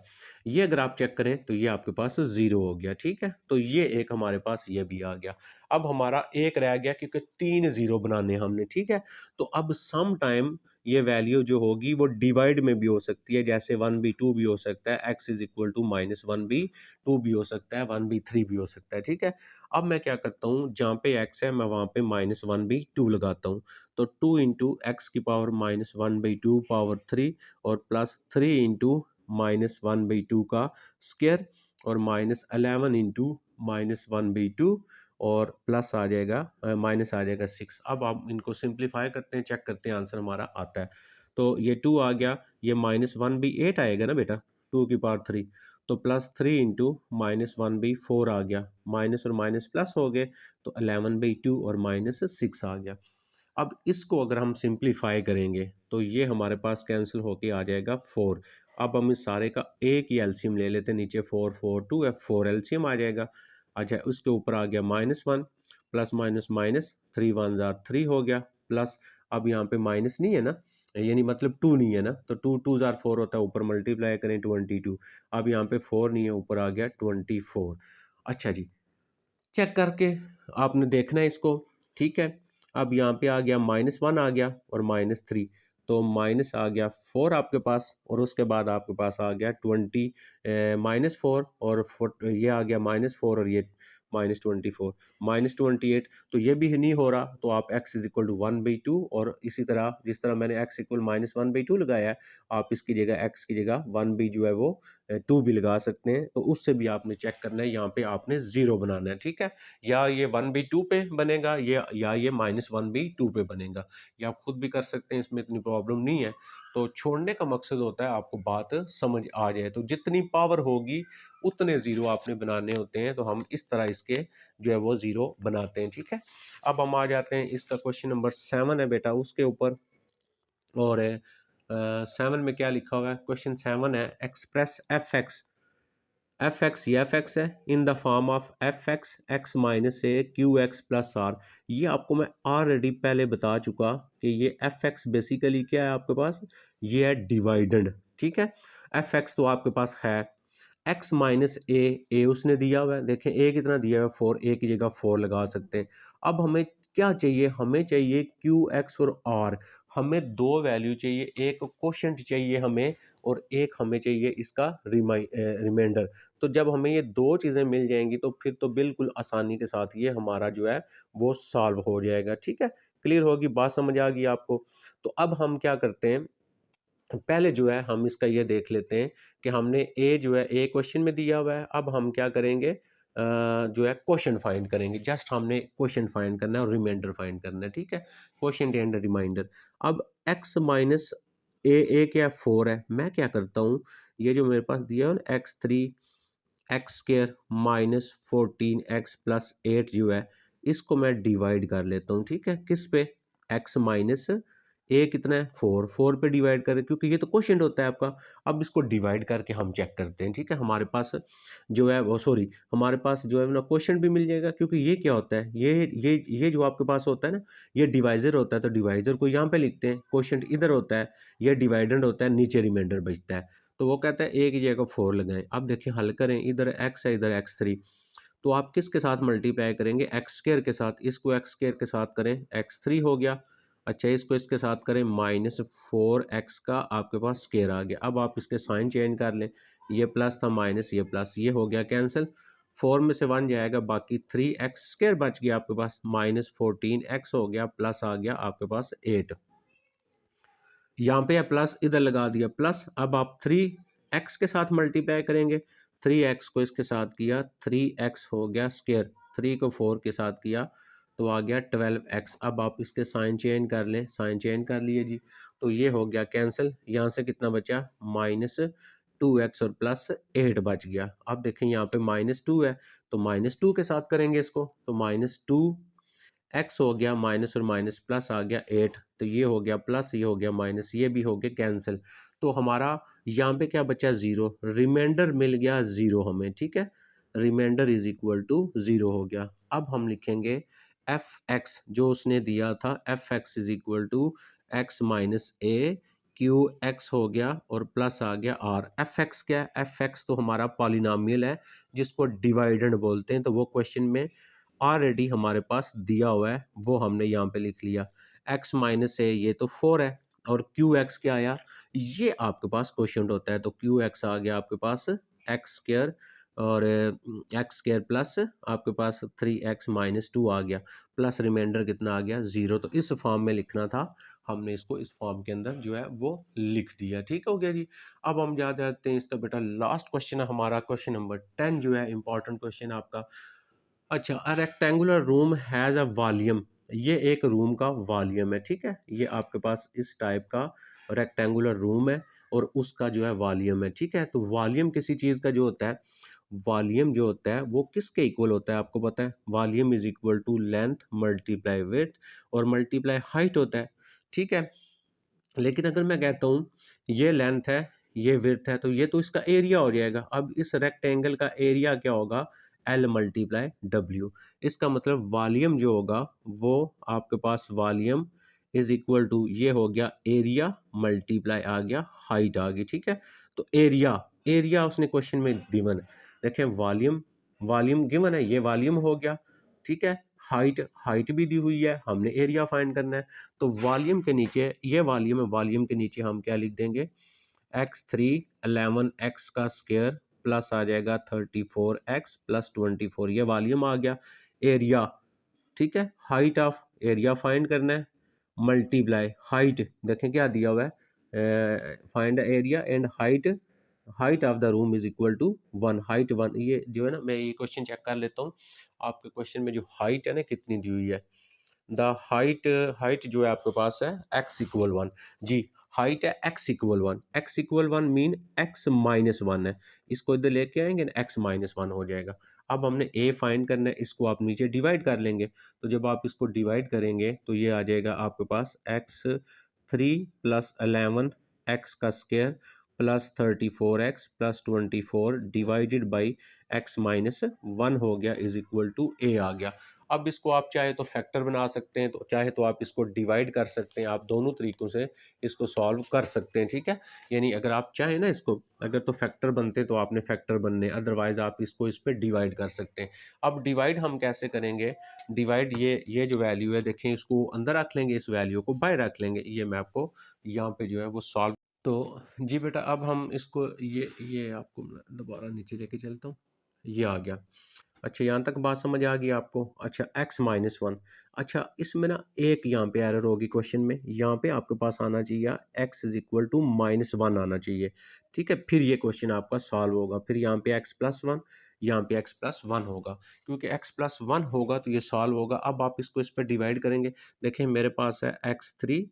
ये अगर आप चेक करें तो ये आपके पास 0 हो गया, ठीक है? तो ये एक हमारे पास ये भी आ गया। अब हमारा एक रह गया क्योंकि 3 0 बनाने हैं हमने, ठीक है? तो अब सम टाइम ये वैल्यू जो होगी वो डिवाइड में भी हो सकती है, जैसे 1/2 भी हो सकता है, x इज़ इक्वल टू -1/2 भी हो सकता है, 1/3 भी हो सकता है, ठीक है? अब मैं क्या करता हूँ, जहाँ पे x है मैं वहाँ पे -1/2 लगाता हूँ। तो 2 इंटू x की पावर -1/2 पावर 3 और प्लस 3 इंटू -1/2 का स्क्वायर और -11 इंटू -1/2 और प्लस आ जाएगा माइनस आ जाएगा 6। अब आप इनको सिंप्लीफाई करते हैं, चेक करते हैं आंसर हमारा आता है। तो ये 2 आ गया, ये -1 भी 8 आएगा ना बेटा, 2 की पावर 3। तो प्लस 3 इंटू -1/4 आ गया, माइनस और माइनस प्लस हो गए, तो 11/2 और -6 आ गया। अब इसको अगर हम सिंप्लीफाई करेंगे तो ये हमारे पास कैंसिल होके आ जाएगा 4। अब हम इस सारे का एक ही एलसीएम ले लेते हैं, नीचे 4 4 2 है, 4 एलसीएम आ जाएगा। अच्छा, उसके ऊपर आ गया -1 प्लस माइनस माइनस, 3 1 ज़ार 3 हो गया, प्लस अब यहाँ पे माइनस नहीं है ना, यानी मतलब 2 नहीं है ना, तो 2 2 ज़ार 4 होता है, ऊपर मल्टीप्लाई करें 22। अब यहाँ पे 4 नहीं है, ऊपर आ गया 24। अच्छा जी, चेक करके आपने देखना है इसको, ठीक है? अब यहाँ पे आ गया -1 आ गया और -3, तो माइनस आ गया 4 आपके पास और उसके बाद आपके पास आ गया -4 और ये आ गया -4 और ये -24 -28। तो ये भी नहीं हो रहा, तो आप x इज इक्वल टू 1/2 और इसी तरह जिस तरह मैंने x इक्वल -1/2 लगाया है, आप इसकी जगह x की जगह 1 भी जो है वो 2 भी लगा सकते हैं। तो उससे भी आपने चेक करना है, यहाँ पे आपने 0 बनाना है, ठीक है? या ये 1/2 पे बनेगा या ये -1/2 पे बनेगा, या आप खुद भी कर सकते हैं, इसमें इतनी प्रॉब्लम नहीं है। तो छोड़ने का मकसद होता है आपको बात समझ आ जाए, तो जितनी पावर होगी उतने 0 आपने बनाने होते हैं। तो हम इस तरह इसके जो है वो 0 बनाते हैं, ठीक है? अब हम आ जाते हैं, इसका क्वेश्चन नंबर 7 है बेटा उसके ऊपर। और 7 में क्या लिखा हुआ है? क्वेश्चन 7 है, एक्सप्रेस एफ एक्स है in the form of f x minus a q x plus r. ये आपको मैं ऑलरेडी पहले बता चुका कि ये एफ एक्स बेसिकली क्या है आपके पास, ये है डिवाइडेंड, ठीक है? एफ एक्स तो आपके पास है, एक्स माइनस ए उसने दिया हुआ है, देखें ए कितना दिया हुआ है 4, ए की जगह 4 लगा सकते हैं। अब हमें क्या चाहिए, हमें चाहिए क्यू एक्स और आर। हमें दो वैल्यू चाहिए, एक कोशेंट चाहिए हमें और एक हमें चाहिए इसका रिमाइंडर। तो जब हमें ये दो चीज़ें मिल जाएंगी तो फिर तो बिल्कुल आसानी के साथ ये हमारा जो है वो सॉल्व हो जाएगा, ठीक है? क्लियर होगी बात, समझ आ गई आपको? तो अब हम क्या करते हैं, पहले जो है हम इसका ये देख लेते हैं कि हमने ए जो है ए क्वेश्चन में दिया हुआ है। अब हम क्या करेंगे, जो है क्वेश्चन फाइंड करेंगे। जस्ट हमने क्वेश्चन फाइंड करना है और रिमाइंडर फाइंड करना है, ठीक है? Question and remainder. अब एक्स माइनस ए क्या 4 है, मैं क्या करता हूँ, ये जो मेरे पास दिया है ना x3 x square minus 14x plus 8 जो है, इसको मैं डिवाइड कर लेता हूँ, ठीक है? किस पे, x माइनस ए कितना है 4, 4 पे डिवाइड करें क्योंकि ये तो क्वोशिएंट होता है आपका। अब इसको डिवाइड करके हम चेक करते हैं, ठीक है? हमारे पास जो है वो सॉरी हमारे पास जो है ना क्वोशिएंट भी मिल जाएगा, क्योंकि ये क्या होता है, ये जो आपके पास होता है ना, ये डिवाइजर होता है। तो डिवाइजर को यहाँ पे लिखते हैं, क्वोशिएंट इधर होता है, ये डिवाइडेंड होता है, नीचे रिमाइंडर बचता है। तो वो कहता है ए की जगह 4 लगाएं। अब देखिए हल करें, इधर x है इधर x3, तो आप किसके साथ मल्टीप्लाई करेंगे, एक्स स्क्र के साथ। इसको एक्स स्क्र के साथ करें, x3 हो गया। अच्छा, इसको इसके साथ करें, -4x का आपके पास स्क्र आ गया। अब आप इसके साइन चेंज कर लें, ये प्लस था माइनस, ये प्लस, ये हो गया कैंसिल। 4 में से 1 जाएगा, बाकी 3x स्क्र बच गया आपके पास, -14x हो गया, प्लस आ गया आपके पास 8। यहाँ पे है प्लस, इधर लगा दिया प्लस। अब आप 3x के साथ मल्टीप्लाई करेंगे, 3x को इसके साथ किया 3x हो गया स्क्वायर, 3 को 4 के साथ किया तो आ गया 12x। अब आप इसके साइन चेंज कर लें, साइन चेंज कर लिए जी, तो ये हो गया कैंसिल। यहाँ से कितना बचा -2x और +8 बच गया। अब देखें यहाँ पे -2 है तो -2 के साथ करेंगे इसको, तो -2x हो गया, माइनस और माइनस प्लस आ गया 8, तो ये हो गया प्लस, ये हो गया माइनस, ये भी हो गया कैंसिल। तो हमारा यहाँ पे क्या बचा 0, रिमाइंडर मिल गया 0 हमें, ठीक है, रिमाइंडर इज इक्वल टू 0 हो गया। अब हम लिखेंगे एफ एक्स जो उसने दिया था, f x is equal to x minus a, q x हो गया और प्लस आ गया आर। एफ एक्स क्या है, एफ एक्स तो हमारा पॉलिनॉमियल है जिसको डिवाइडेंड बोलते हैं, तो वो क्वेश्चन में ऑलरेडी हमारे पास दिया हुआ है, वो हमने यहाँ पे लिख लिया। x माइनस ए ये तो 4 है, और क्यू एक्स क्या आया, ये आपके पास क्वेश्चन होता है, तो क्यू एक्स आ गया आपके पास एक्स स्क्र और एक्स स्क्र प्लस आपके पास 3x माइनस 2 आ गया, प्लस रिमाइंडर कितना आ गया 0। तो इस फॉर्म में लिखना था, हमने इसको इस फॉर्म के अंदर जो है वो लिख दिया, ठीक हो गया जी। अब हम याद आते हैं इसका बेटा लास्ट क्वेश्चन है हमारा, क्वेश्चन नंबर 10 जो है इंपॉर्टेंट क्वेश्चन आपका। अच्छा, a rectangular room has a volume, ये एक रूम का वॉल्यूम है, ठीक है, ये आपके पास इस टाइप का रेक्टेंगुलर रूम है और उसका जो है वॉल्यूम है, ठीक है। तो वॉल्यूम किसी चीज़ का जो होता है, वॉल्यूम जो होता है वो किसके इक्वल होता है आपको पता है, volume is equal to length multiply width और मल्टीप्लाई हाइट होता है, ठीक है। लेकिन अगर मैं कहता हूँ ये लेंथ है, ये विड्थ है, तो ये तो इसका एरिया हो जाएगा। अब इस रेक्टेंगल का एरिया क्या होगा, एल मल्टीप्लाई डब्ल्यू। इसका मतलब वॉल्यूम जो होगा वो आपके पास वॉल्यूम इज इक्वल टू ये हो गया एरिया मल्टीप्लाई आ गया हाइट आ गई, ठीक है। तो एरिया, एरिया उसने क्वेश्चन में गिवन है, देखें वॉल्यूम, वॉल्यूम गिवन है, ये वॉल्यूम हो गया, ठीक है। हाइट, हाइट भी दी हुई है, हमने एरिया फाइंड करना है। तो वॉल्यूम के नीचे ये वॉल्यूम है, वॉल्यूम के नीचे हम क्या लिख देंगे, x3 11x का स्क्वायर प्लस आ जाएगा 34x प्लस 24, ये वॉल्यूम आ गया। एरिया, ठीक है, हाइट ऑफ एरिया फाइंड करना है, मल्टीप्लाई हाइट, देखें क्या दिया हुआ है, find area and height, height of the room is equal to 1, height 1, ये जो है ना, मैं ये क्वेश्चन चेक कर लेता हूँ आपके क्वेश्चन में जो हाइट है ना कितनी दी हुई है। द हाइट, हाइट जो है आपके पास है x इक्वल 1 जी, हाइट है x equal 1, x equal 1 mean x minus 1 है, इसको इधर लेके आएंगे ना x माइनस 1 हो जाएगा। अब हमने a फाइंड करना है, इसको आप नीचे डिवाइड कर लेंगे, तो जब आप इसको डिवाइड करेंगे तो ये आ जाएगा आपके पास x3 प्लस 11x का square plus 34x plus 24 divided by x minus 1 हो गया इज इक्वल टू a आ गया। अब इसको आप चाहे तो फैक्टर बना सकते हैं, तो चाहे तो आप इसको डिवाइड कर सकते हैं, आप दोनों तरीकों से इसको सॉल्व कर सकते हैं, ठीक है। यानी अगर आप चाहें ना इसको, अगर तो फैक्टर बनते तो आपने फैक्टर बनने, अदरवाइज आप इसको इस पर डिवाइड कर सकते हैं। अब डिवाइड हम कैसे करेंगे, डिवाइड ये जो वैल्यू है देखें, इसको अंदर रख लेंगे, इस वैल्यू को बाहर रख लेंगे, ये मैं आपको यहाँ पे जो है वो सॉल्व। तो जी बेटा अब हम इसको ये आपको मैं दोबारा नीचे लेके चलता हूँ, ये आ गया। अच्छा, यहाँ तक बात समझ आ गई आपको। अच्छा, x माइनस 1, अच्छा इसमें ना एक यहाँ पे एरर होगी क्वेश्चन में, यहाँ पे आपके पास आना चाहिए x इज इक्वल टू -1 आना चाहिए, ठीक है, फिर ये क्वेश्चन आपका सॉल्व होगा। फिर यहाँ पे x प्लस 1, यहाँ पे x प्लस 1 होगा, क्योंकि x प्लस 1 होगा तो ये सॉल्व होगा। अब आप इसको इस पर डिवाइड करेंगे, देखें मेरे पास है x3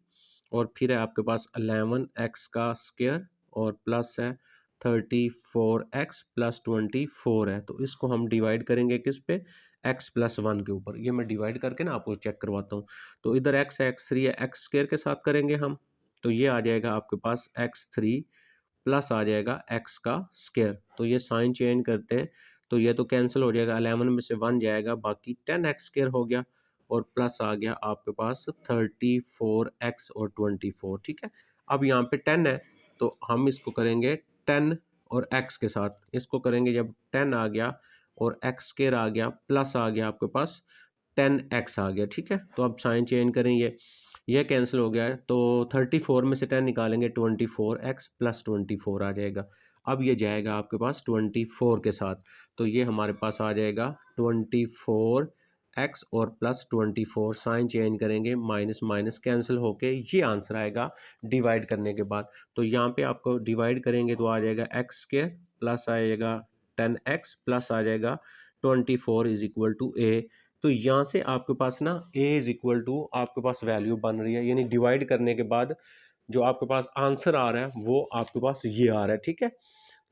और फिर है आपके पास 11x का स्क्वायर और प्लस है 34x प्लस 24 है, तो इसको हम डिवाइड करेंगे किस पे, x प्लस 1 के ऊपर। ये मैं डिवाइड करके ना आपको चेक करवाता हूँ। तो इधर x है, x3 है, x स्क्वायर के साथ करेंगे हम, तो ये आ जाएगा आपके पास x3 प्लस आ जाएगा x का स्क्वायर, तो ये साइन चेंज करते हैं तो ये तो कैंसिल हो जाएगा, 11 में से 1 जाएगा, बाकी 10x स्क्वायर हो गया और प्लस आ गया आपके पास 34x और 24, ठीक है। अब यहाँ पे 10 है तो हम इसको करेंगे 10 और x के साथ, इसको करेंगे जब 10 आ गया और x स्क्वायर आ गया प्लस आ गया आपके पास 10x आ गया, ठीक है। तो अब साइन चेंज करें, ये कैंसिल हो गया है, तो 34 में से 10 निकालेंगे 24x प्लस 24 आ जाएगा। अब ये जाएगा आपके पास 24 के साथ, तो ये हमारे पास आ जाएगा 24x और प्लस 24, साइन चेंज करेंगे, माइनस माइनस कैंसिल होके ये आंसर आएगा डिवाइड करने के बाद। तो यहाँ पे आपको डिवाइड करेंगे तो आ जाएगा x स्क्वायर प्लस आएगा 10x प्लस आ जाएगा 24 इज इक्वल टू ए। तो यहाँ से आपके पास ना a इज इक्वल टू आपके पास वैल्यू बन रही है, यानी डिवाइड करने के बाद जो आपके पास आंसर आ रहा है वो आपके पास ये आ रहा है। ठीक है,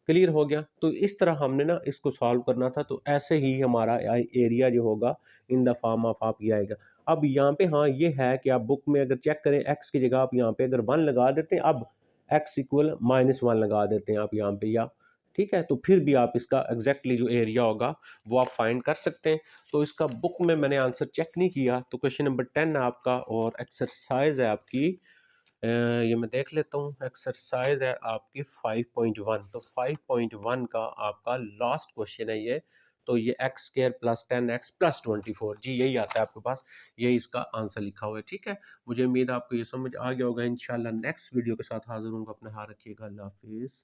क्लियर हो गया। तो इस तरह हमने ना इसको सॉल्व करना था, तो ऐसे ही हमारा एरिया जो होगा इन द फॉर्म ऑफ आप ये आएगा। अब यहाँ पे हाँ ये है कि आप बुक में अगर चेक करें x की जगह आप यहाँ पे अगर 1 लगा देते हैं, अब x इक्वल -1 लगा देते हैं आप यहाँ पे, या ठीक है, तो फिर भी आप इसका एग्जैक्टली जो एरिया होगा वो आप फाइंड कर सकते हैं। तो इसका बुक में मैंने आंसर चेक नहीं किया, तो क्वेश्चन नंबर 10 है आपका और एक्सरसाइज है आपकी ये मैं देख लेता हूँ। एक्सरसाइज है आपकी 5.1। तो 5.1 का आपका लास्ट क्वेश्चन है ये। तो ये x square plus 10x plus 24 जी यही आता है आपके पास, यही इसका आंसर लिखा हुआ है। ठीक है, मुझे उम्मीद है आपको ये समझ आ गया होगा। इंशाल्लाह नेक्स्ट वीडियो के साथ हाजिर होऊंगा। अपना ख्याल रखिएगा। अल्लाह हाफिज़।